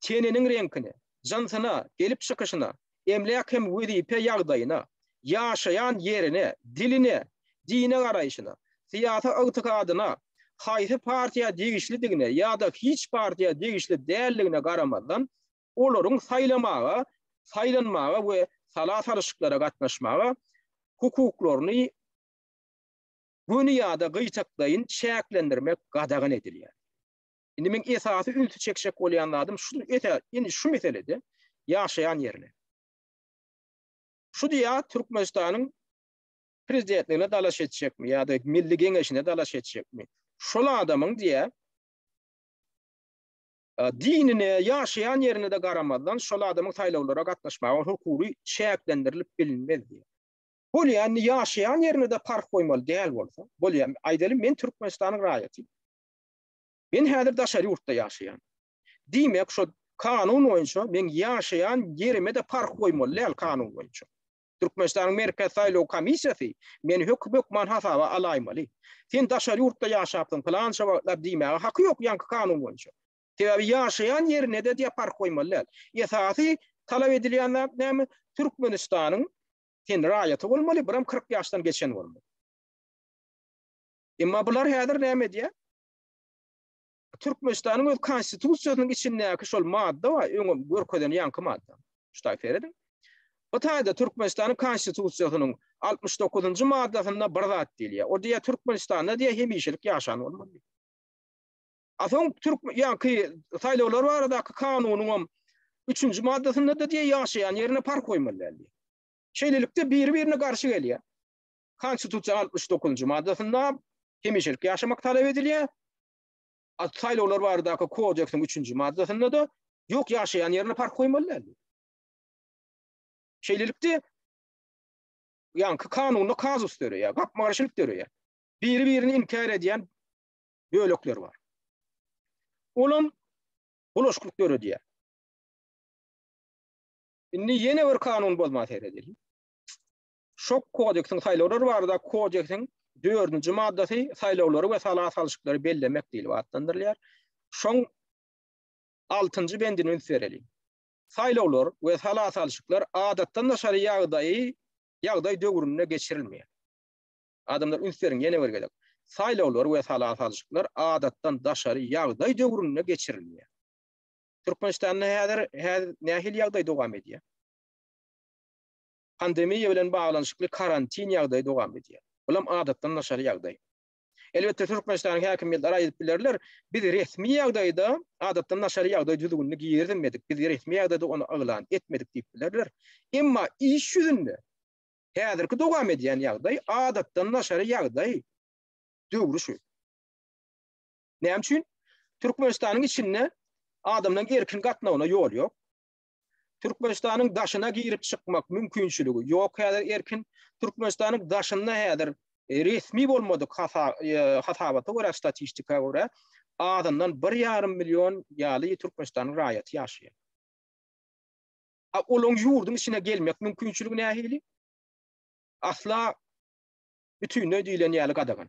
Speaker 1: teniniň reňkine, jansyna, gelip çykyşyna, emlak hem wezipe ýagdaýyna, ýaşaýan ýerine, diline, dine garaýşyna, syýasy ygtykadyna, haýsy partiýa degişlidigine ýa-da hiç partiýa degişli dälligine garamadan olaryň saýlanmaga we salat-salşyklara gatnaşmaga hukuklaryny dünýäde gyýçaklaýyn şäklendirmek gadagan edilýär. Indi men esasy ültü çekşek bolýanlarym şu meselede ýaşaýan ýerine. Şu diýär Türkmenistanyň prezidentligine dalaş etjekmi ýa-da milli geňeşine dalaş etjekmi? Şol adamyň diýär dinine, ýaşaýan ýerine de garamadan şol adamyň saýlawlara gatnaşmagy hukuky şäklendirilip bilinmez diýär. Bolýan ýaşaýan ýerine de park goýmaly däl bolsa, bolýan aýdaly men Türkmenistanyň raýaty. Men häzir daşary ýurtda ýaşaýan. Diýmek şo kanun boýunça men ýaşaýan ýerime de park goýmaly däl kanun boýunça. Türkmenistanyň merkez saýlaw komissiýasy men hökman hasaba alaýmaly. Sen daşary ýurtda ýaşapdyň, plança wagtlap diýmäge haky ýok ýa-ni kanun boýunça. Sebäbi ýaşaýan ýerine de diýip park goýmaly. Esasy talap edilýän näme? Türkmenistanyň sen raýaty bolmaly, biram 40 ýaşdan geçen bolmaly. Emma bular häzir näme diýär? Türkmenistanyň öz konstitusiýasynyň içindäki şol madda we öňe görkezden ýanky madda. Şuday feredin. Bu taýda Türkmenistanyň konstitusiýasynyň 69-njy maddasynda bir zat diýilýär. O diýär Türkmenistanda diýär hemişelik ýaşan bolmaly. Asoň ýa-ni saýlawlar baradaky kanunyň 3-nji maddasynda da diýär ýaşaýan ýerine park goýmaly. Şeýlelikde bir-birine garşy gelýär. Konstitusiýa 69-njy maddasynda hemişelik ýaşamak talap edilýär. Saýlawlar baradaky kodeksin 3-nji maddasynda da ýok ýaşaýan ýerine park goýmaly. Şeýlelikde ýa-ni kanunyna kazus dörýär, gapma garşylyk dörýär. Bir-birini inkar edýän bölekler bar. Olam bulaşıklık dörýär. Indi ýene bir kanun bolma seredil. Şok kodeksin saýlawlar barada kodeksin 4-nji maddasy saýlawlary we salat-salşyklary bellemek diýilip atlandyrylýar. Şoň 6-njy bendini üns berilýär. Saýlawlar we salat-salşyklar adatdan daşary ýagdaýy ýagdaý döwrüne geçirilmeýär. Adamlar ünslerin ýene bir gelek. Saýlawlar we salatçyklar adatdan daşary ýagdaý döwrüne geçirilmeýär. Türkmenistanda häzir nähil ýagdaý dowam edýär. Pandemiýa bilen baglanyşykly karantin ýagdaý dowam edýär. Bulam adatdan daşary ýagdaý. Elbette Türkmenistanyň häkimiyetleri aýdyp bilerler, biz resmi ýagdaýda adatdan daşary ýagdaý düzgünlüğini giýermedik, biz resmi ýagdaýda onu aglan etmedik diýip bilerler. Emma iş ýüzünde häzirki dowam edýän ýagdaý adatdan daşary ýagdaý döwrü şu. Näme üçin? Türkmenistanyň içinde adamdan erkin gatnawyna ýol ýok. Türkmenistanyň daşyna girip çykmak mümkinçiligi ýok. Häzir erkin Türkmenistanyň daşynda häzir resmi bolmadyk hasabaty görä, statistika görä adamdan 1,5 milyon ýaly Türkmenistanyň raýaty ýaşaýar. Olaň ýurdun içine gelmek mümkinçiligi nähili? Asla bütünle diýilen ýaly gadagan.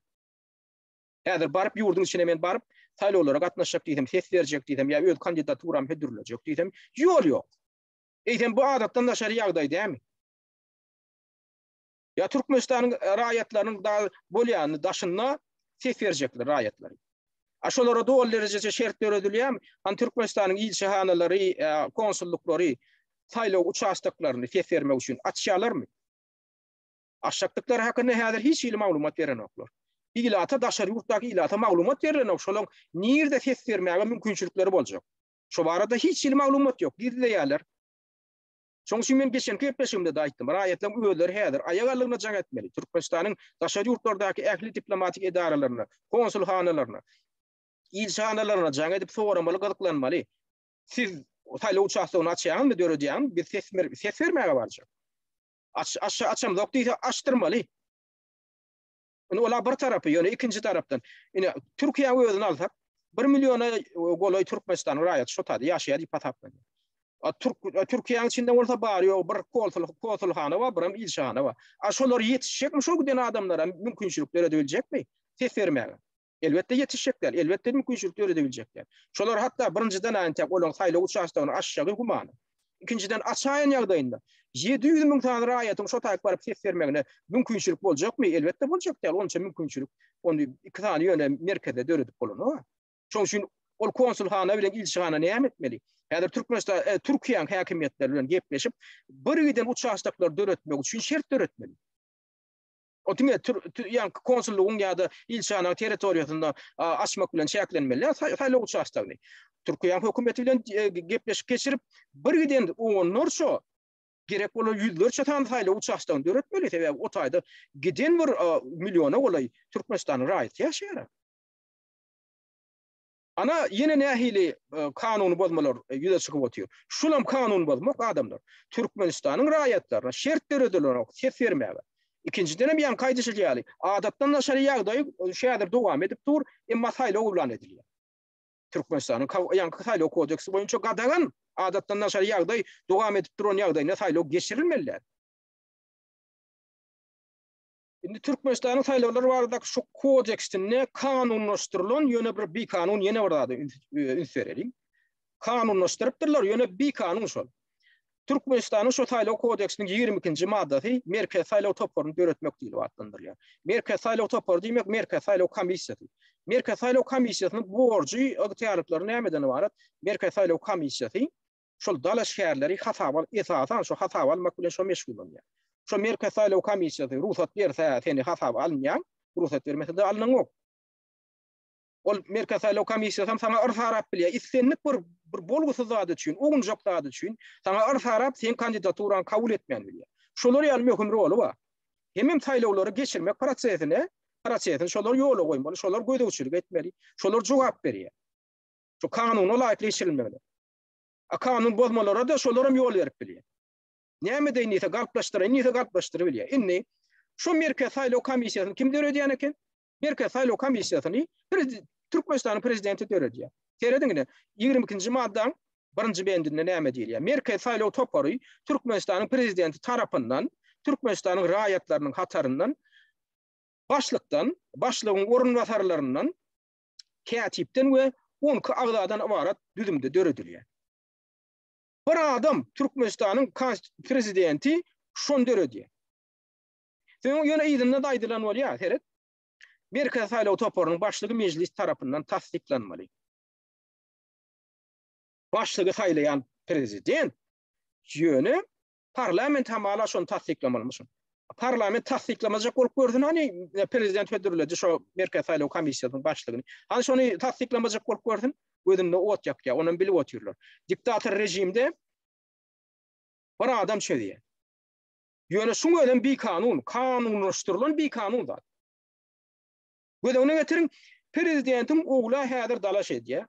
Speaker 1: Häzir baryp ýurdun içine men baryp saýlawlara gatnaşjak diýsem, ses berjek diýsem, ýa öz kandidaturam hödürüljek diýsem, ýol ýok. Eýsem bu adatdan daşary ýagdaý dämi? Ya Türkmenistanyň raýatlarynyň da bolýany daşyna ses berjekler raýatlary. Aşolara dowal derejede şert öredilýär. Türkmenistanyň ilçehanalary, konsulluklary saýlaw uçaşdyklaryny ses bermek üçin açýarlarmy? Açykdyklar hakynda häzir hiç il maglumat berenoklar. İlata daşary ýurtdaky ilata maglumat berenok, şolaň nirde ses bermäge mümkinçilikleri boljak. Şo barada hiç il maglumat ýok, diýdiler. Şoň üçin men geçen köpleşimde de aýtdym, raýatlaryň öýleri häzir aýagalygyna jaň etmeli. Türkmenistanyň daşary ýurtlardaky ähli diplomatik edaralaryna, konsulhanalaryna, ilçehanalarına jaň edip soramaly, gazyklanmaly. Siz saýlaw uçaşdygyny açýarmy, döredýärmi? Bir ses bermäge barjak. Açam yok diýse açdyrmaly. Ola bir tarapy, ýöne ikinji tarapdan. Ine Türkiýe özüni alsak, 1 milyona goloy Türkmenistanyň raýaty şotady ýaşaýar diýip tapdy. Türkiýeň içinde bolsa bar ýok, bir konsulhana bar, bir ilçehana bar. Şolar ýetişjekmi şol giden adamlara mümkinçilikler ediljekmi? Ses bermäge. Elbette ýetişjekler, elbette mümkinçilikler ediljekler. Şolar hatda birinciden aýtýak, olaň saýlaw uçaşdygyny aşagy gumany. İkinciden açaýan ýagdaýynda 700 000 tane raýatyň şo taýyp baryp ses bermegine mümkinçilik boljakmy? Elbette boljak däl. Onça mümkinçilik onu iki tane ýöne merkezde döredip bolanok. Şoň üçin ol konsulhana bilen ilçehana näme etmeli? Häzir Türkiýeň häkimetleri bilen gepleşip bir giden uçaşdyklar döretmek üçin şert döretmeli. Otime ýa konsullugyň ýa-da ilçehanyň territoriýasynda açmak bilen şäklenmeli. Saýlaw uçaşdygyny Türkiýe hökümeti bilen gepleşip geçirip bir giden onlarça gerek bolan yüzlerce tane saýlaw uçaşdygyny döretmeli. Sebäbi o taýda giden bir milyona golay Türkmenistanyň raýaty ýaşaýar. Ana ýene nähili kanuny bozmalar ýüze çykyp otýar. Şulam kanuny bozmak adamlar Türkmenistanyň raýatlaryna şert derediler, ses bermäge. İkinciden hem ýan kaýdyşylýaly. Adatdan daşary ýagdaý şäher dowam edip dur, emma saýlaw ulan edilýär. Türkmenistanyň ýan saýlaw kodeksi boýunça gadagan adatdan daşary ýagdaý dowam edip duran ýagdaýyna saýlaw geçirilmeliler. Indi Türkmenistanyň saýlawlary barada şu kodeksinde kanunlaşdyrylan ýöne bir kanun ýene barada ünsürelim. Kanunlaşdyrypdyrlar ýöne bir kanun şol. Türkmenistanyň şu saýlaw kodeksiniň 22-nji maddasy merkez saýlaw toplaryny döretmek diýilip atlandyrýar. Merkez saýlaw toplary diýmek merkez saýlaw komissiýasy. Merkez saýlaw komissiýasynyň borjy, ygtyýarlyklary nämeden ibaret? Merkez saýlaw komissiýasy şol dalaş şäherleri hasaba esasan şu hasaba almak bilen şo meşgul bolýar. Şo merkez saýlaw komissiýasy ruhsat berse, seni hasaba alınýan, ruhsat bermese de alynok. Ol merkez saýlaw komissiýasy sana arz arap bilýär. Islenlik bir bolgusy zat üçin, oňun jok zat üçin sana arz arap sen kandidaturan kabul etmän bilýär. Şolar ýa möhüm rolu bar. Hemem saýlawlary geçirmek prosesini şolar ýola goýmaly, şolar gödäwçilik etmeli, şolar jogap berýär. Şu kanuny laýyk geçirilmeli. Kanun bozmalara da şolara ýol berip bilýär. Näme deýnise galplaşdyryp bilýär. Inni şu merkez saýlaw komissiýasyny kim döredýän eken? Merkez saýlaw komissiýasyny Türkmenistanyň prezidenti döredýär. Terediňine 22-nji maddaň 1-nji bendinde näme diýilýär? Merkez saýlaw toplary Türkmenistanyň prezidenti tarapyndan Türkmenistanyň raýatlarynyň hataryndan başlygyň orunbasarlaryndan katipden we 10 agzadan ibarat düzümde döredilýär. Bir adam Türkmenistanyň prezidenti şon döredýär. Sen ýöne ýygyna daýdylan bolýar, heret. Merkez saýlaw toporunyň başlygy mejlis tarapyndan tasdiklanmaly. Başlygy saýlayan prezident ýöne parlament hamala şonu tasdiklamalymy. Parlament tasdiklamajak bolup gördün hani prezident ödürledi şo merkez saýlaw komissiýasynyň başlygyny. Hani şonu tasdiklamajak bolup gördün. Ödünde ot ýakýar, onuň bilip otyrlar. Diktator rejimde bir adam şeýdi. Ýöne şuňa ölen bir kanunlaşdyrylan bir kanun var. Gödüňe getirin prezidentin ogla häzir dalaş edýär.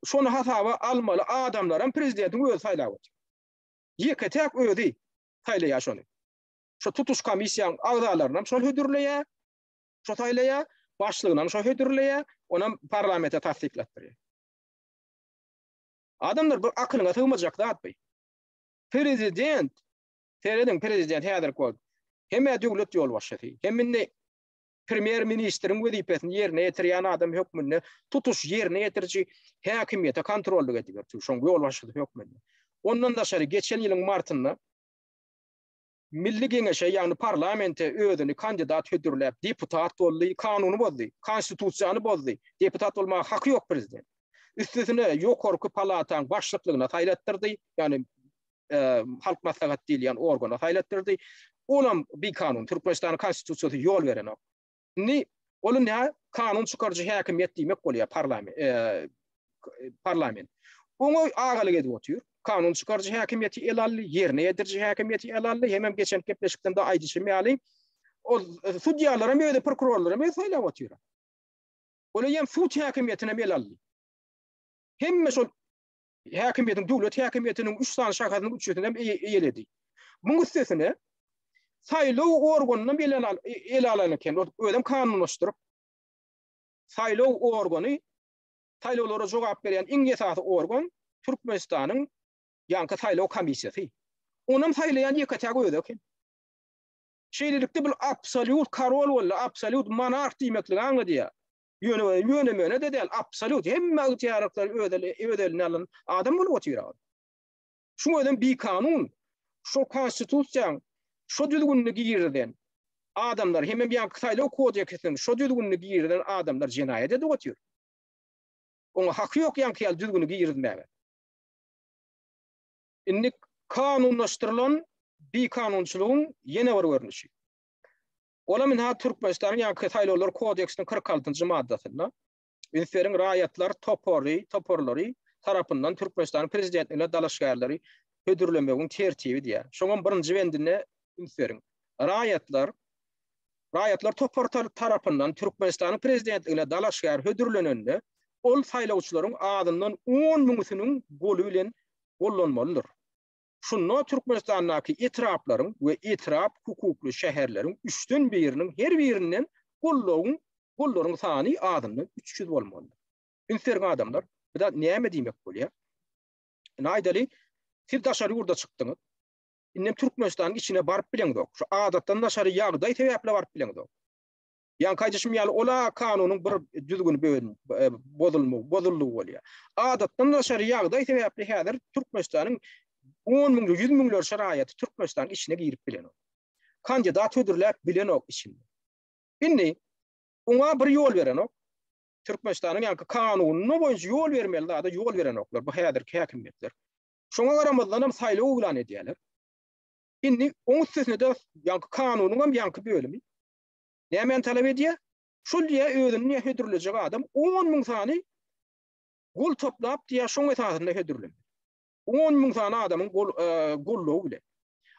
Speaker 1: Şonu hasaba almaly adamlaram prezidentin öz saýlawy. Ýeketek özi saýlaýar şonu. Şo tutuş komissiýanyň agzalaryna şol hödürleýär. Şo saýlaýar, başlygyna şo hödürleýär, ona parlamente tasdiklatdyrýar. Adamlar bir akylyna sığmajak zat by. Prezident häzir kol. Hemme döwlet ýol başçysy. Hemme premier ministrin wezipesini ýerine ýetirýän adam hökmünde tutuş ýerine ýetirji häkimiýete kontrolly edýär. Şoň ýol başçysy hökmünde. Ondan daşary geçen ýylyň martynda Milli Geňeşe ýagny parlamente özüni kandidat hödürläp deputat boldy, kanuny bozdy, konstitusiýany bozdy. Deputat bolmaga haky ýok prezident. Üstesine ýokarky palataň başlyklygyna taýlatdyrdy, ýani halk maslahat diýilýän organa taýlatdyrdy. Olam bir kanun, Türkmenistanyň konstitusiýasy ýol beren ok. Olun ya kanun çykarjy häkimiýet diýmek bolýar parlament. Oňa agalyk edip otyr. Kanun çykarjy häkimiýeti elally, ýerine ýetirjy häkimiýeti elally, hemem geçen kepleşikden de aýdyşmaly. O судьяларам öýde prokurorlaram öýde saýlap otyr. Ola ýem sud häkimiýetine elally. Hemme şol häkimiýetiň, döwlet häkimiýetiniň 3 sany şahatynyň 3-ýetinden eýeledi. Muňa üstesine saýlaw organyny elalany eken ödem kanunlaşdyryp saýlaw organy saýlawlara jogap beren iň esasy organ Türkmenistanyň ýanky saýlaw komissiýasy. Onam saýlayan ýeketäk öýde eken. Şeýlelikde bir absolut karol bolla, absolut monark diýmekli aňa ýöne de däl, absolut hemme ýaraklar ödeline alan adam bolup otyrar. Şuňa ödem bir kanun, şo konstitusiýaň şo düzgünlügi ýerden adamlar hemme bir saýlaw kodeksiniň şo düzgünlügi ýerden adamlar jenaýet edip otyr. Oňa haky ýok ýanky düzgünlügi ýerden. Indi kanunlaşdyrylan bir kanunçylygyň ýene bir görnüşi. Ola men ha Türkmenistanyň ýanky saýlawlar kodeksiniň 46-njy maddasynda ünseriň raýatlar toporlary tarapyndan Türkmenistanyň prezidentligine dalaşgarlary hödürlemegiň tertibi diýär. Şoňa birinji wendine ünseriň raýatlar topor tarapyndan Türkmenistanyň prezidentligine dalaşgar hödürlenende ol saýlawçylaryň adyndan 10 000 golu bilen gollanmalydyr. Şunna Türkmenistanyň etraplaryň we etrap hukukly şäherleriň 3-den biriniň her birinden gollaryň sany adyndan 300 bolmalydyr. Ünseriň adamlar bir de näme diýmek bolýar? Naýdaly siz daşary ýurda çykdyňyz. Innem Türkmenistanyň içine barıp bilen dok. Şu adatdan daşary ýagdaý täzeple barıp bilen dok. Ýani kaýdyşmaýaly ola kanunyň bir düzgün bozulmagy bolýar. Adatdan daşary ýagdaý täzeple häzir Türkmenistanyň 10 000 100 000 şaraýaty Türkmenistanyň içine girip bilen ok. Kandidat ödürläp bilen ok içinde. Indi oňa bir ýol beren ok. Türkmenistanyň ýanky kanunyna boýunça ýol bermeli da ýol beren oklar. Bu häzirki häkimiýetler. Şoňa garamazdan hem saýlaw ulan edýärler. Indi oň üstesine de ýanky kanunyň ýanky bölümi näme talap edýär? Şol ýa özüni hödürlejek adam 10 000 sany gol toplap diýär şoň esasynda hödürlenmeli. 10 000 sany adamyň gollugy bilen.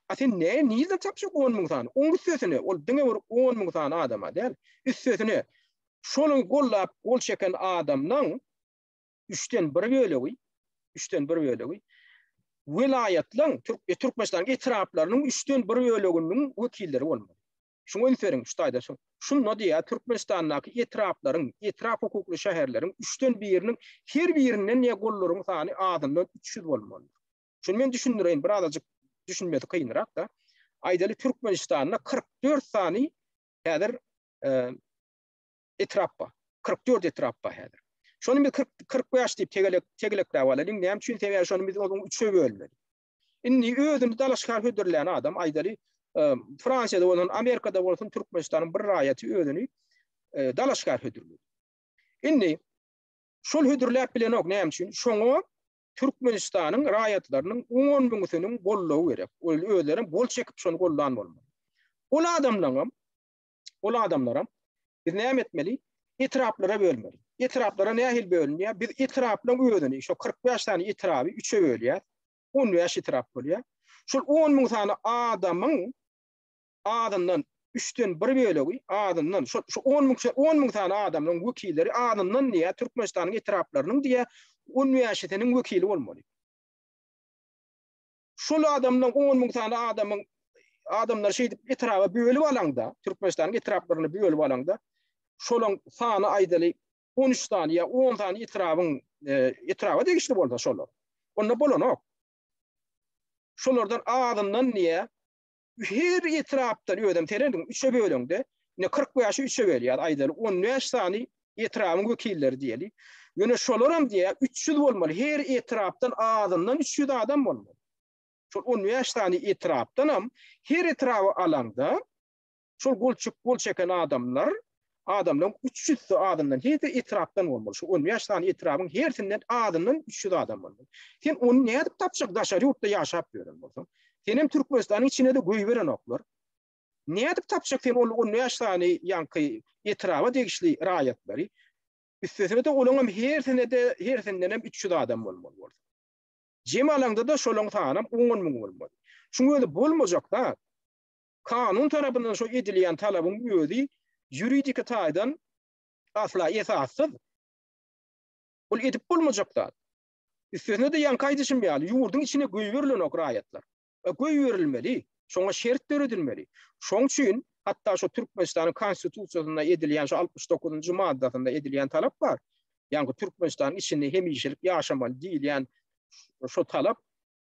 Speaker 1: Aslyn näme tapşyk 10 000 sany? Oň üstesine ol diňe 10 000 sany adama däl. Üstesine şonuň gollap gol çeken adamnyň 3-den 1 bölegi vilayetlerin Türkmenistanyň etraplarynyň 3-den 1 böleginiň wekilleri bolmaly. Şuňa ünseriň ştaýda şunu diýär Türkmenistanyň etraplaryň, etrap hukukly şäherleriň 3-den 1-iniň her birinden ne gollaryň sany adyndan 300 bolmaly. Şunu men düşündireyim, bir azajyk düşünmedi kynrak da. Aýdaly Türkmenistanyň 44 sany häzir etrappa, 44 etrappa häzir. Şonu biz 45 diýip tegelek däwalalyň. Näme üçin sebäbi şonu biz onuň 3'e bölmeli. Indi özüni dalaşgar hödürlän adam aýdaly Fransiyada bolsun, Amerikada bolsun Türkmenistanyň bir raýaty özüni dalaşgar hödürlüyor. Indi şol hödürläp bilen ok näme üçin? Şoňa Türkmenistanyň raýatlarynyň 10 biňsiniň gollugy gerek. Ol özleri gol çekip şonu gollan bolmaly. Ol adamlaram biz näme etmeli? İtiraplara bölmeli. İtiraplara nähil bölünýär? Biz itiraplaryň özüni, şo 45 tane itiraby 3'e bölýär. 10 ýaş itirap bolýar. Şol 10 000 tane adamdan 3'ten 1 bölegi adamdan şu 10 000 tane adamın wekilleri adamdan diye Türkmenistanyň itiraplarının diye üniversiteniň wekili bolmaly. Şol adamdan 10 000 tane adamlar şeýdip itiraba bölüp alanda, Türkmenistanyň itiraplarını bölüp alanda şolaň sany aýdaly 13 tane ya 10 tane itiraba degişli bolsa şolar. Onda bolanok. Şolardan adamdan niye her itirapdan ödem terendim 3'e bölüngde ne 40 ýaşy 3'e bölýär aýdaly 15 sany itirapyň wekilleri diýeli. Ýöne şolaram diye 300 bolmaly. Her itirapdan adamdan 300 adam bolmaly. Şol 15 sany itirapdanam her itirapy alanda şol gol çeken adamlaryň 300 adamdan her itirapdan bolmaly. Şu 15 sany itirapyň hersinden adamdan 300 adam bolmaly. Sen onu näde tapşyk daşary ýurtda ýaşap ýören bolsaň, senem Türkmenistanyň içine de goý beren oklar. Näde tapşyk sen ol 15 sany ýanky itiraba degişli raýatlary üstesine de olaňam hersinden hem 300 adam bolmaly. Jemalangda da şolaň tanam 10 000 bolmaly. Şuňa öyle bolmajak da kanun tarapyndan şo edilýän talabyň özi juridik taýdan asla esassız. Ol edip bolmajak da. Üstesine de ýanky aýdyşym ýaly ýurdun içine goý berilen ok raýatlar. Goý berilmeli. Şoňa şertler edilmeli. Şoň üçin hatta şu Türkmenistanyň konstitusiýasynda edilýän şu 69-njy maddasynda edilýän talap bar. Ýani Türkmenistanyň içinde hemişelik ýaşamaly diýilýän şu talap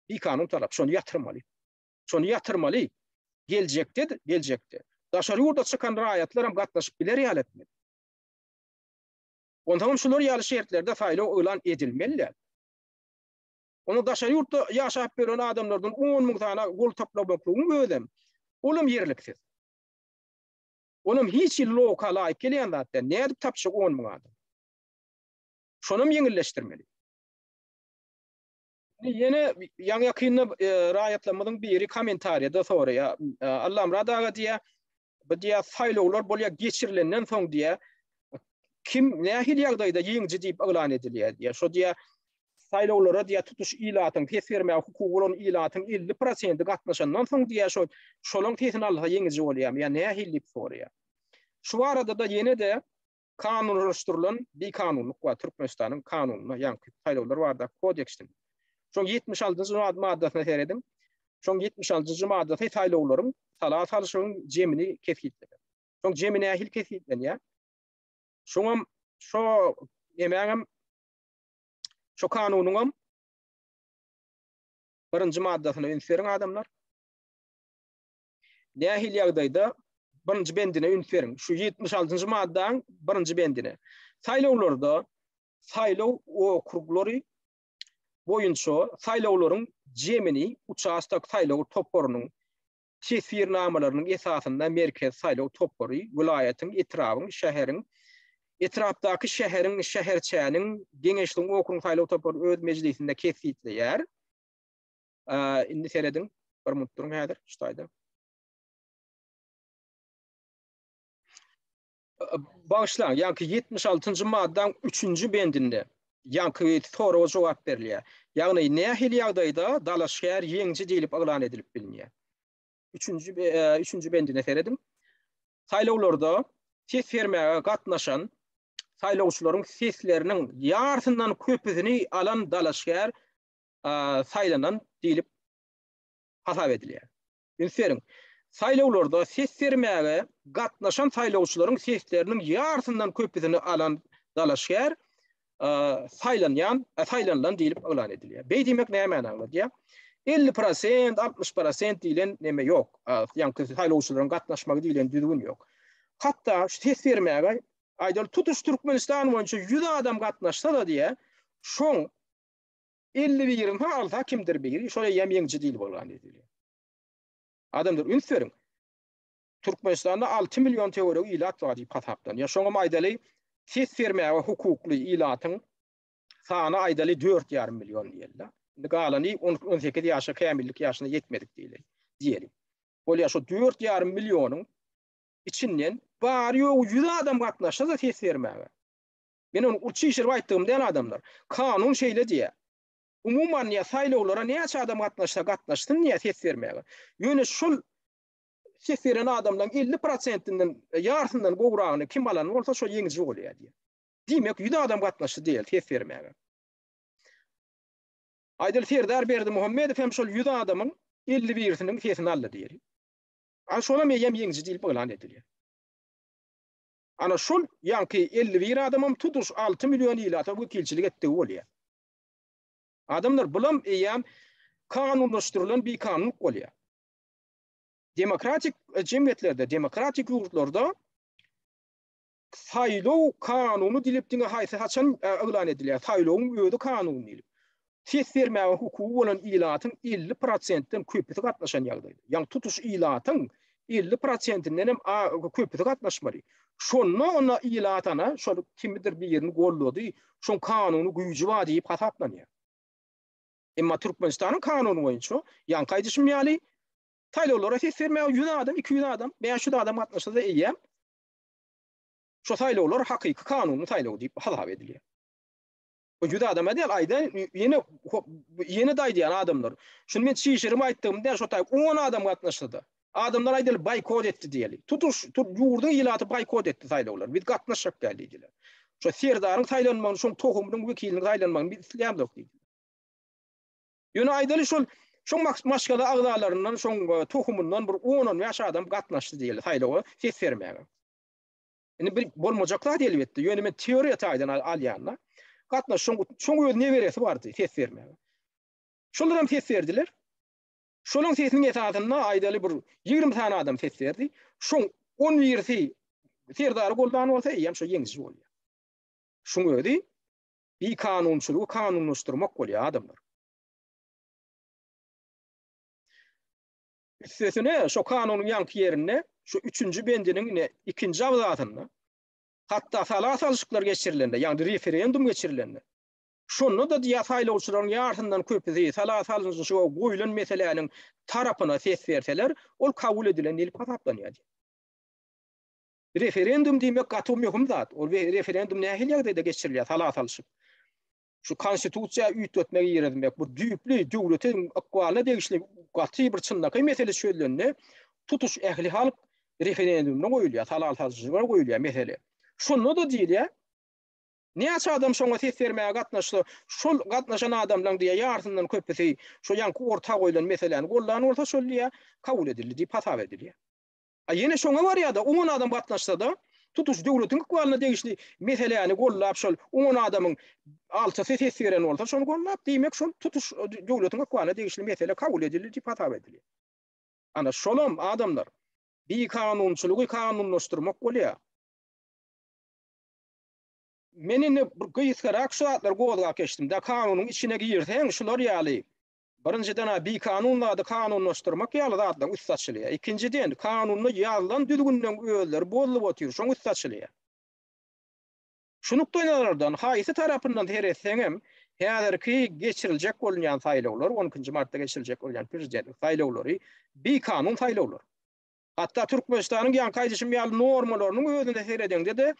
Speaker 1: bir kanun talap. Şonu ýatyrmaly. Geljekde. Daşary ýurda çykan raýatlaram gatnaşyp biler ýaletmeli. Ondan şular ýaly şertlerde faýla elan edilmeliler. Onu daşary ýurtda ýaşap beren adamlardan 10 000 tane gol toplamaklygyň ödem. Olum ýerliksiz. Onum hiç lokal aýyp gelýän zatda näde tapşyk 10 000 adam. Şonum ýeňilleşdirmeli. Yine ýaňy ýakynly raýatlamyň biri kommentariýada soraýa Allam radaga diýe bu diýe saýlawlar bolýar geçirilenden soň diýe kim nähil ýagdaýda ýeňji diýip elan edilýär diýe. Şo diýe saýlawlara diýe tutuş ilatyň tes berme hukuky bolan ilatyň 50% gatnaşandan soň diýe şolaň tesini alsa ýeňji bolýar. Ýa nähil diýip soraýar. Şu arada da ýene de kanunlaşdyrylan bir kanunluk var Türkmenistanyň kanunyna ýanky saýlawlar barda kodeksden. Şoň 76-njy maddasyna seredim. Şoň 76-njy maddasy saýlawlaryň salat salyşygyň jemini kesitler. Şoň jemini ähil kesitlenýär. Şoňam şo emäňem şo kanunyňam 1-nji maddasyna ünseriň adamlar. Nähil ýagdaýda 1-nji bendine ünseriň. Şu 76-njy maddaň 1-nji bendine. Saýlawlarda saýlaw okrugları boyunça saýlawlaryň jemini uçastak saýlaw toporunyň tesirnamalarynyň esasynda merkez saýlaw topory vilayatyň etrabyň şäheriň etrapdaky şäherçäniň geňeşliň okrug saýlaw topory öz mejlisinde kesitleýär. Indi seredin bir mutdurum häzir ştaýda. Başlaň ýanky 76-njy maddaň 3-nji bendinde ýanky soraga jogap berilýär. Ýagny nähil ýagdaýda dalaşgär ýeňji diýilip elan edilip bilinýär. 3-nji bendine seredim. Saýlawlarda ses bermäge gatnaşan saýlawçylaryň sesleriniň ýartyndan köpüsini alan dalaşgär saýlanan diýilip hasap edilýär. Ünseriň saýlawlarda ses bermäge gatnaşan saýlawçylaryň sesleriniň ýartyndan köpüsini alan dalaşgär saýlanlan diýilip elan edilýär. Beý demek näme anlaýar diýär? 50%, 60% diýilen näme ýok. Ýanky saýlawçylaryň gatnaşmagy diýilen düzgün ýok. Hatda ses bermäge aýdal tutuş Türkmenistan boýunça 100 adam gatnaşsa da diýe, şoň 50-20 alsa kimdir biri, şoňa ýem ýeňji diýil bolan edilýär. Adamlar üns verin. Türkmenistan'da 6 milyon teorek ilat var diýip hasaplan. Ya şoňa aýdaly ses vermäge hukukly ilatın sana aýdaly 4,5 milyon diýerler. Galany 18 ýaşa kämillik ýaşyna ýetmedik diýelim. Ol ýa şu 4,5 milyonyň içinden bari ýok 100 adam gatnaşsa da ses vermäge. Men onu uçuşyr aýtdygym adamlar. Kanun şeýle diýär. Umuman ýa saýlawlara näçe adam gatnaşsyn niýe ses vermäge. Ýöne şol ses veren adamdan 50%'inden ýartyndan gowragyny kim alan bolsa şo ýeňiz bolýar diýär. Diýmek 100 adam gatnaşdy diýil ses vermäge. Aýdyl Serdar Berdimuhammedow hem şol 100 adamyň 51'siniň sesini aldy diýer. Ana şolam ýem ýeňiz diýip bolan edilýär. Ana şol ýanky 51 adamym tutuş 6 milyon ilata wekilçilik etdi bolýar. Adamlar bulam eýem kanunlaşdyrylan bir kanun bolýar. Demokratik cemiyetlerде, demokratik ýurtlarda saýlaw kanuny dilipdiňe haýsy haçan elan edilýär. Saýlawyň öýde kanuny dilip. Ses vermäge hukuky bolan ilatyň 50%-den köpüsi gatnaşan ýagdaýda. Ýani tutuş ilatyň 50%-inden hem köpüsi gatnaşmary. Şonda ona ilatana, şol kimdir bir ýerini gollady, şol kanuny güýji bar diýip hasaplanýar. Emma Türkmenistanyň kanuny boýunça ýan gaýdyşmaýaly saýlawlara ses vermäge 100 adam, 200 adam, 500 adam gatnaşsa da eýem. Şo saýlawlar hakyky kanuny saýlaw diýip hasap edilýär. O 100 adam edil aýda ýene daýdýan adamlar. Şunu men şişirim aýtdygymda şo taýp 10 adam gatnaşdy. Adamlar aýdyl boykot etdi diýeli. Tutuş ýurduň ilaty boykot etdi saýlawlar. Biz gatnaşak geldiler. Şo Serdaryň saýlanmagyny, şo tohumynyň wekilini saýlanmagyny biz isleýärdik diýdi. Ýöne aýdaly şo maşgala agdalaryndan, şo tohumyndan bir 10 ýaş adam gatnaşdy diýeli saýlawa ses vermäge. Indi bir bolmajaklar elbetde. Ýöne men teoriýa taýdan alýanlar. Gatnaş şoň öz neberesi bardy ses vermäge. Şolar hem ses verdiler. Şolaň sesiniň esasyna aýdaly bir 20 tane adam ses verdi. Şoň 10 ýersi Serdar goldan bolsa ýem şo ýeňiz bolýar. Şoň öýdi bir kanunçylygy kanunlaşdyrmak bolýar adamlar. Sesine şo kanunyň ýanky ýerine şu 3-nji bendiniň 2-nji abzatyna hatta salat alşyklar geçirilende, ýani referendum geçirilende. Şonu da diýär saýlawçylaryň ýartyndan köpüsi salat alşyky şu goýulan meselelerin tarapyna ses berseler, ol kabul edilen diýip hasaplanýar. Referendum diýmek gaty möhüm zat. Ol referendum nähil ýagdaýda geçirilýär salat alşyk. Şu konstitusiýa üýtmetmek ýeremek, bu düýpli döwletiň akwalyna degişli gaty bir çynnaky mesele söýlenende tutuş ähli halk referendumna goýulýar, salat alşyga goýulýar mesele. Şunu da diýilýär. Näçe adam şoňa ses vermäge gatnaşdy? Şol gatnaşan adamlaryň diýär ýartyndan köpüsi şo ýanky orta goýulan meseleni gollan orta şol diýär kabul edildi diýip hasap edilýär. Ýene şoňa bar ýa-da 10 adam gatnaşsa da tutuş döwletiň akwalyna degişli meseleni gollap şol 10 adamyň alçysy ses beren bolsa şonu gollap diýmek şol tutuş döwletiň akwalyna degişli mesele kabul edildi diýip hasap edilýär. Ana şolam adamlar bir kanunçylygy kanunlaşdyrmak bolýar. Menini bir gysgarak şartlar goýulga geçdim da kanunyň içine girseň şular ýaly. Birinciden bir kanunlady kanunlaşdyrmak ýaly zatdan üstçilýär. Ikinciden kanuny ýazylan düzgünden öýler bolup otyr, şoň üstçilýär. Şunukdaýlardan haýsy tarapyndan teretseňem, häzirki geçiriljek bolýan saýlawlar, 12-nji martda geçiriljek bolýan prezidentlik saýlawlary bir kanun saýlawlar. Hatta Türkmenistanyň ýan gaýdyşmaýaly normalarynyň özünde seredende de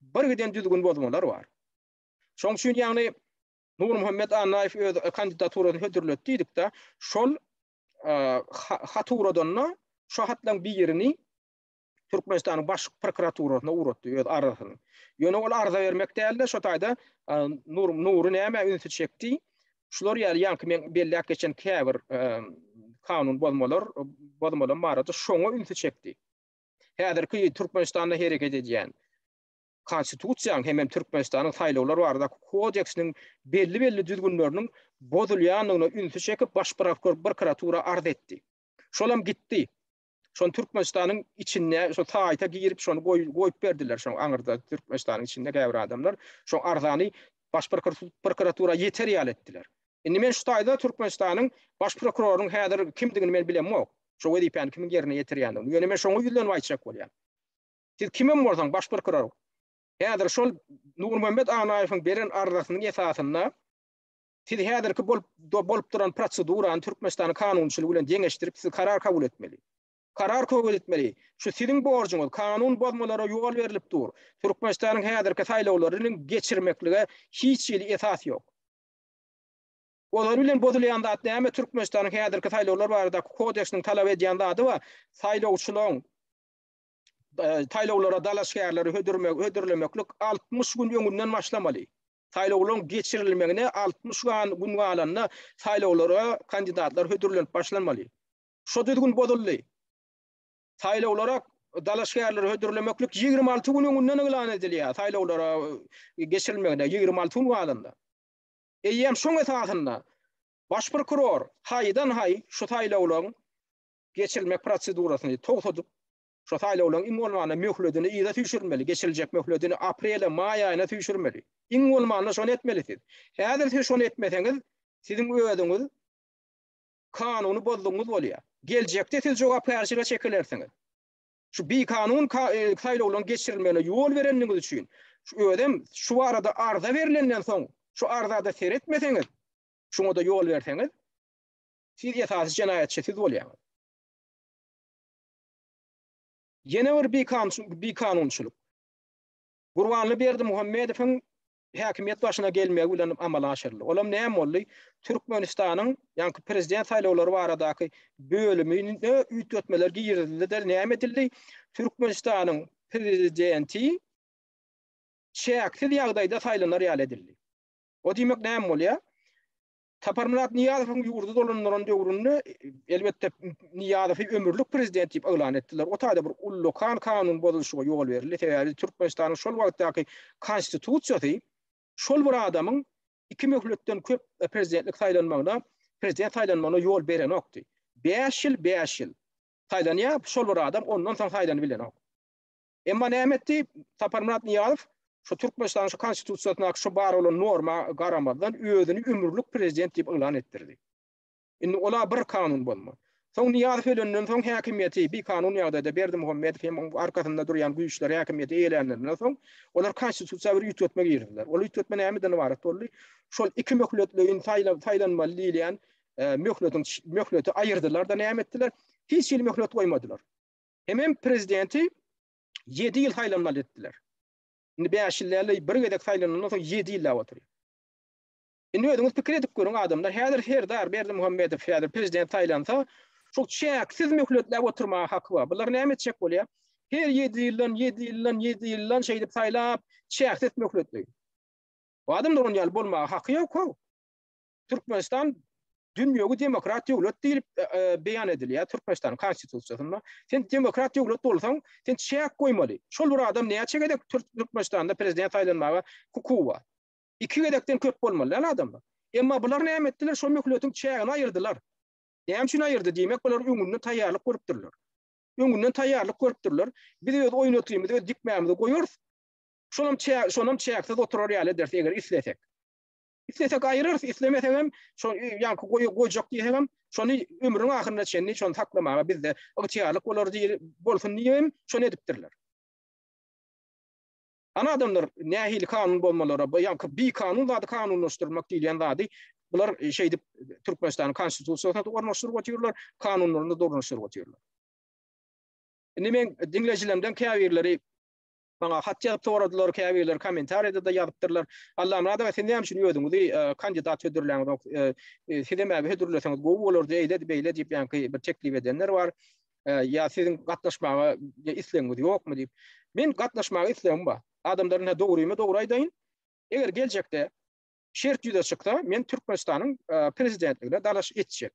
Speaker 1: bir giden düzgün bozmalar var. Şoň üçin ýagny Nur Muhammed Anaýew öz kandidaturasyny hödürletdik da şol haturadan şo hatlaň bir ýerini Türkmenistanyň baş prokuraturasyna uratdy öz arzasyny. Ýöne ol arza bermek däldi, şo taýda Nury näme ünsi çekdi. Şular ýaly men belli geçen käbir kanun bozmalar marada şoňa ünsi çekdi. Häzirki Türkmenistanda hereket edýän konstitusiýaň hem Türkmenistanyň saýlawlary barada kodeksiniň belli düzgünleriniň bozulýanyna ünsi çekip baş prokuratura arz etdi. Şolam gitdi. Şon Türkmenistanyň içinde şo taýta girip şonu goýup berdiler. Şo aňyrda Türkmenistanyň içinde gäbir adamlar şo arzany baş prokuratura ýeter ýal etdiler. Indi men şu taýda Türkmenistanyň baş prokurorunyň häzir kimdigini men bilemok. Şo wedipen kimin yerine yetirýändir. Ýöne men şoňa ýüzlen aýtjak bolýar. Siz kimem bolsaň baş prokuror. Häzir şol Nurmammet Anaýewiň beren arzasynyň esasynda siz häzirki bolup duran prosedurany Türkmenistanyň kanunçylygy bilen deňeşdirip siz karar kabul etmeli. Karar kabul etmeli. Şu sizin borcuňyz kanun bozmalara ýol berilip dur. Türkmenistanyň häzirki saýlawlarynyň geçirmeklige hiç ýeli esas ýok. Olar bilen bozulýan zat näme Türkmenistanyň häzirki saýlawlar barada kodeksiniň talap edýän zady we saýlawçylaryň saýlawlara dalaşgärleri hödürlemeklik 60 gün öňünden başlamaly. Saýlawlaryň geçirilmegine 60 gün galanna saýlawlara kandidatlar hödürlenip başlanmaly. Şo düzgün bozuldy. Saýlawlara dalaşgärleri hödürlemeklik 26 gün öňünden elan edilýär. Saýlawlara geçirilmegine 26 gün galanda. Eýem şoň esasynda baş prokuror haýdan haý şu saýlawlaryň geçirilmek prosedurasyny togsadyp şu saýlawlaryň iň bolmany möhledini ýa-da tüýşürmeli, geçiriljek möhledini aprel, may aýyna tüýşürmeli. Iň bolmany şonu etmelisiz. Häzir siz şonu etmeseňiz, siziň öýüňiz kanuny bozduňyz bolýar. Geljekde siz jogap karşyga çekilersiňiz. Şu bir kanun saýlawlaryň geçirilmegine ýol berenligiz üçin şu öýdem şu arada arza berilenden soň şu arzada seretmeseňiz, şoňa da ýol berseňiz, siz esasy jenaýatçy bolýarsyz. Ýene bir kanunçylyk. Gurbanly Berdimuhammedowiň häkimiýet başyna gelmegi bilen amala aşyrly. Olam näme boldy? Türkmenistanyň ýa-ni prezident saýlawlary baradaky bölümini üýtmetmeler giýirildi de näme edildi? Türkmenistanyň prezidenti şäksiz ýagdaýda saýlanar ýaly edildi. O diýmek näme bolýar? Taparmurat Niýazowyň ýurdu dolanlaryň döwründe elbetde Niýazowy ömürlük prezident diýip elan etdiler. O taýda bir ullukan kanun bozulşyga ýol berildi. Täze Türkmenistanyň şol wagtdaky konstitusiýasy şol bir adamyň iki möhletden köp prezidentlik saýlanmagyna, prezident saýlanmagyna ýol beren okdy. 5 ýyl saýlanýar, şol bir adam ondan soň saýlanyp bilen ok. Emma näme etdi? Taparmurat Niýazow şu Türkmenistanyň şu konstitusiýasyna şu bar bolan norma garamadan özüni ömürlük prezident diýip elan etdirdi. Indi ola bir kanun bolma. Soň Niýazow ölenden soň häkimiýeti bir kanun ýagdaýda Berdimuhammedow arkasynda durýan güýçler häkimiýeti eýlenenden soň olar konstitusiýa bir ýetmek girdiler. Ol ýetme nämeden ibaret boldy? Şol iki möhletliğin saýlanmaly diýilen möhleti aýyrdylar da näme etdiler? Hiç ýyl möhlet goýmadylar. Hem prezidenti 7 ýyl saýlanmaly etdiler. Indi 5 ýyllarly bir gedek saýlanandan soň 7 ýyl oturuyor. Indi öňüňiz pikir edip görüň adamlar häzir Berdimuhammedow häzir prezident saýlansa şu çäksiz möhletler oturmagy haky bar. Bular näme etjek bolýar? Her 7 ýyldan şeýdip saýlap çäksiz möhletler. Bu adamlaryň ýaly bolmagy haky ýok. Türkmenistan dünýäge demokrat döwlet diýip beýan edilýär Türkmenistan konstitusiýasynda. Sen demokrat döwlet bolsaň, sen çäk goýmaly. Şol bir adam näçe gedek Türkmenistanda prezident saýlanmaga hukuky bar. 2 gedekden köp bolmaly adamlar. Emma bular näme etdiler? Şol möhletiň çägini aýyrdylar. Näme üçin aýyrdy diýmek, bular öňünden taýýarlyk görüpdirler. Öňünden taýýarlyk görüpdirler. Biz öz oýnatýymyzy, öz dikmämizi goýuruz. Şonam çäksiz oturar ýaly derse eger islesek. İslesek aýyryrys, islemesek hem şo ýanky goýjak diýsem, şonu ömrüň ahyryna çenni şonu saklamaga bizde ygtyýarlyk bolar diýip bolsun diýem, şonu edipdirler. Ana adamlar nähili kanun bolmalara, ýanky bir kanun zady kanunlaşdyrmak diýilen zady bular şeýdip Türkmenistanyň konstitusiýasyna ornaşdyryp otyrlar, kanunlaryny ornaşdyryp otyrlar. Indi men dinlejilerimden käbirleri bana hat ýazyp toradylar, käbirler kommentarda da ýazypdyrlar. Allah'ım rada sen näme üçin ýödüňizi kandidat hödürläňiz, sizem äbi hödürleseňiz gowy bolar diýip beýle diýip ýanky bir teklip edenler bar. Ya sizin gatnaşmaga isleňiz ýokmy diýip. Men gatnaşmaga isleňim bar. Adamlaryň dogrymy dogry aýdaýyn. Eger geljekde şert ýüze çyksa, men Türkmenistanyň prezidentligine dalaş etjek.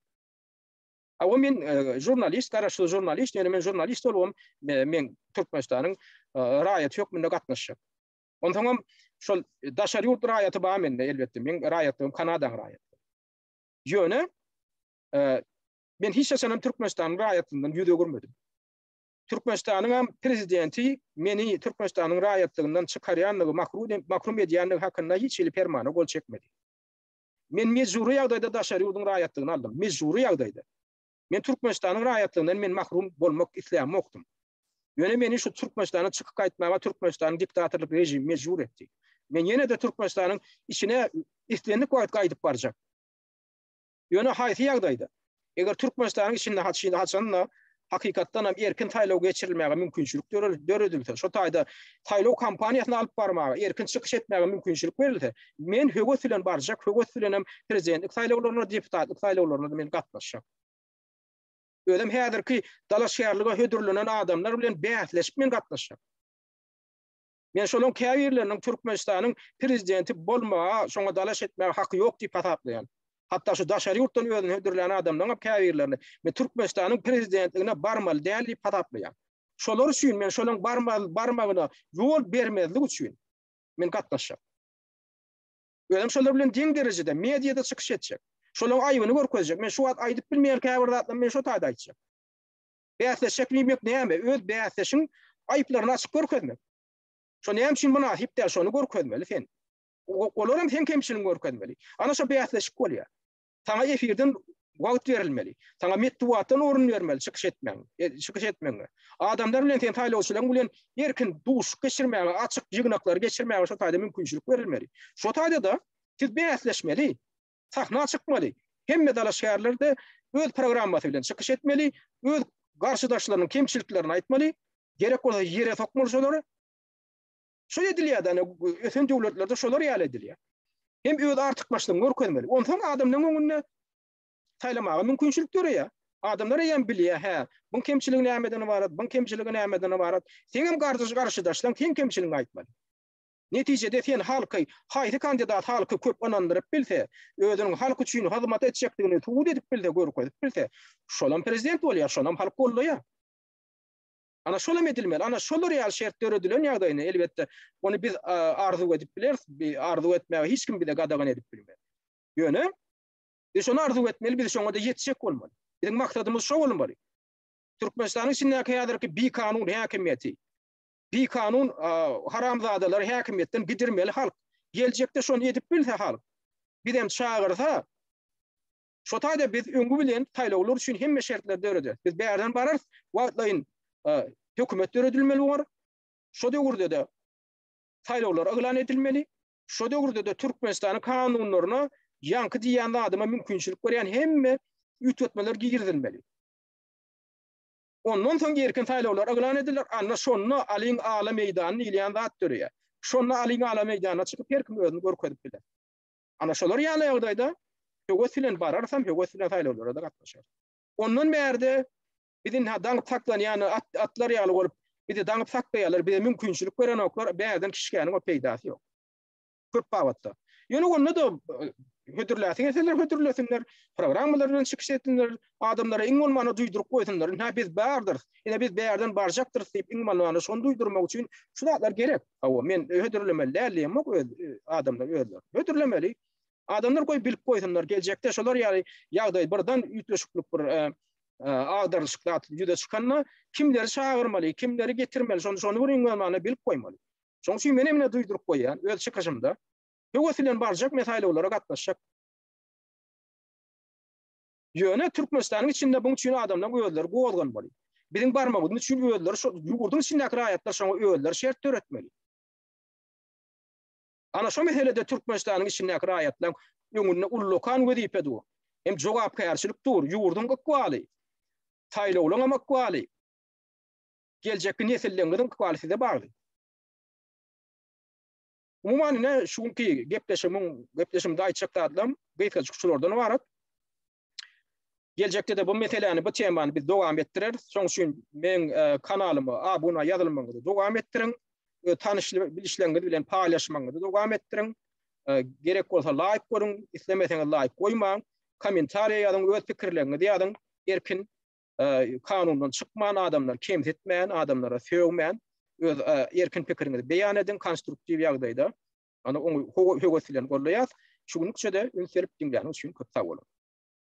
Speaker 1: Awa men jurnalist, garaşly jurnalist, ýani men jurnalist bolum, men Türkmenistanyň raýaty hökmünde gatnaşjak. Ondan şol daşary ýurt raýaty bar mende elbetde, men raýatym Kanadaň raýaty. Ýöne men hiç yaşanam Türkmenistanyň raýatyndan ýüze görmedim. Türkmenistanyň prezidenti meni Türkmenistanyň raýatlygynyň çykarýanlygy, mahrum edýänligi hakynda hiç ýyly fermana gol çekmedi. Men mezuri ýagdaýda daşary ýurduň raýatlygyny aldym. Mezuri ýagdaýda. Men Türkmenistanyň raýatlygyndan men mahrum bolmak islämokdum. Ýöne meni şu Türkmenistana çykyp gaýtmaga Türkmenistanyň diktatorlyk rejimi mejbur etdi. Men ýene de Türkmenistanyň içine islendik wagt gaýdyp barjak. Ýöne haýsy ýagdaýda eger Türkmenistanyň içinde haçanla hakykatdan hem erkin taýlaw geçirilmäge mümkinçilik döredilse, şo taýda taýlaw kampaniýasyny alyp barmaga, erkin çykyş etmäge mümkinçilik berilse, men höwet bilen barjak, höwet bilen hem prezidentlik taýlawlaryna, deputatlyk taýlawlaryna men gatnaşjak. Ödem häzirki dalaşýarlyga hödürlenen adamlar bilen bäsleşip men gatnaşjak. Men şolun käbirleriniň Türkmenistanyň prezidenti bolmaga, şoňa dalaş etmäge haky ýok diýip hasaplaýan. Hatta şu daşary ýurtdan özüni hödürlenen adamlaryň käbirlerini men Türkmenistanyň prezidentligine barmaly däl diýip hasaplaýan. Şolar üçin men şolaryň barmagyna ýol bermezlik üçin men gatnaşjak. Ödem şolar bilen deň derejede mediýada çykyş etjek. Şolaryň aýbyny görkezjek. Men şu wagt aýdyp bilmeýän käbir zatlar men şu taýda aýtjak. Bäsleşek bilmek näme? Öz bäsleşiň aýyplaryny açyk görkezmek. Şo näme üçin buna hipde şonu görkezmeli sen. Olaram sen kemçiligini görkezmeli. Ana şo bäsleşik bolýar. Taňa efirden wagt berilmeli. Taňa metduatdan orun bermeli, çykyş etmeň. Adamlar bilen sen taýlawçylaryň bilen erkin duş geçirmäge, açyk ýygnaklar geçirmäge şo taýda mümkinçilik berilmeli. Şo taýda da siz bäsleşmeli. Sahna çykmaly. Hemme dalaşýarlar öz programmasy bilen çykyş etmeli, öz garşydaşlarynyň kemçiliklerini aýtmaly, gerek bolsa ýere sokmaly şolary. Şo edilýär da ösen döwletlerde şolar ýaly edilýär. Hem öz artykmaçlygyny görkezmeli. Ondan adamlaryň öňünde taýlamaga mümkinçilik döreýär. Adamlar ýa bilýär, hä, bu kemçilik nämeden barat, bu kemçilik nämeden barat. Sen hem garşydaşlaryň kim kemçiligini aýtmaly. Netijede sen halky, haýsy kandidat halky köp onandyryp bilse, özüniň halk üçin hyzmat etjekdigini tuğut edip bilse, görkezip bilse, şolam prezident bolýar, şolam halk bolýar. Ana şolam edilmeli, ana şolar ýaly şertler ödülen ýagdaýyny elbetde onu biz arzu edip bileriz, arzu etmäge hiç kim bile gadagan edip bilmeli. Ýöne, biz şonu arzu etmeli, biz şoňa da ýetişek bolmaly. Bizim maksadymyz şo bolmaly. Türkmenistanyň içinde häzirki bir kanun häkimiýeti, bir kanun haramzadalar häkimiýetden gidirmeli halk. Geljekde şonu edip bilse halk. Bizem çağırsa, şo taýda biz öňgü bilen taýlawlar üçin hemme şertler döredýär. Biz bärden bararys, wagtlaýyn hökümet döredilmeli bar. Şo döwürde de taýlawlar aglan edilmeli. Şo döwürde de Türkmenistanyň kanunlaryna ýanky diýen adyma mümkinçilik berýän hemme ütletmeler girdilmeli. Ondan soň erkin taýlawlar aglan ediler. Anna şonu alyň ala meýdanyny ilýän zat döreýär. Şonu alyň ala meýdanyna çykyp erkin özüni görkezip biler. Ana şolar ýaly ýagdaýda höwet bilen bararsam höwet bilen taýlawlara da gatnaşar. Ondan bärde bizim daňyp saklan ýani atlar ýaly bolup bir de daňyp sakdaýarlar, bir de mümkinçilik beren oklar bärden kişikäniň o peýdasy ýok. Köp bawatda. Ýöne onda da hödürläsinler, programmalardan çykyş etsinler, adamlara iň bolmany duýduryp goýsunlar. Ha biz bärdir, ine biz bärden barjakdyr diýip iň bolmany şonu duýdurmak üçin şu zatlar gerek. Men hödürlemeli dälýem, adamlar özler. Hödürlemeli. Adamlar goýup bilip goýsunlar, geljekde şolar ýaly ýagdaý birden ütleşiklik bir agdarlyklar ýüde çykanna kimleri çağırmaly, kimleri getirmeli, şonu bir iňmany bilip goýmaly. Şoň üçin men emine duýduryp goýýan öz çykyşymda höwet bilen barjak mesaýlalara gatnaşjak. Ýöne Türkmenistanyň içinde buň üçin adamlar özleri gowalgan boly. Biziň barmagymyz üçin özleri şo ýurdun içindäki raýatlar şoňa özleri şert töretmeli. Ana şo meselede Türkmenistanyň içindäki raýatlar öňünde ullukan wezip edi. Hem jogapkärçilik dur, ýurdun gykwaly. Taýlawlaryň gykwaly. Geljekki nesilleriň gykwaly de bardy. Umuman ne şunki gepleşimde aýtjak dadlam, geytçykçylardan barat. Geljekde de bu meseleni, bu temany biz dowam etdirer. Şoň üçin men kanalymy abuna ýazylmaňyzy dowam etdiriň. Tanışlyk bilişleňizi bilen paýlaşmaňyzy dowam etdiriň. Gerek bolsa laýyk görüň, islemeseňiz laýyk goýmaň. Kommentariýa ýazyň, öz pikirleriňizi ýazyň. Erkin kanundan çykman adamlar, kemsetmän adamlara söwmän, öz erkin pikiriňizi beýan edin konstruktiw ýagdaýda. Ana höwet bilen gollaýar. Şuňlukça da ünselip diňläniň üçin köp sag bolun.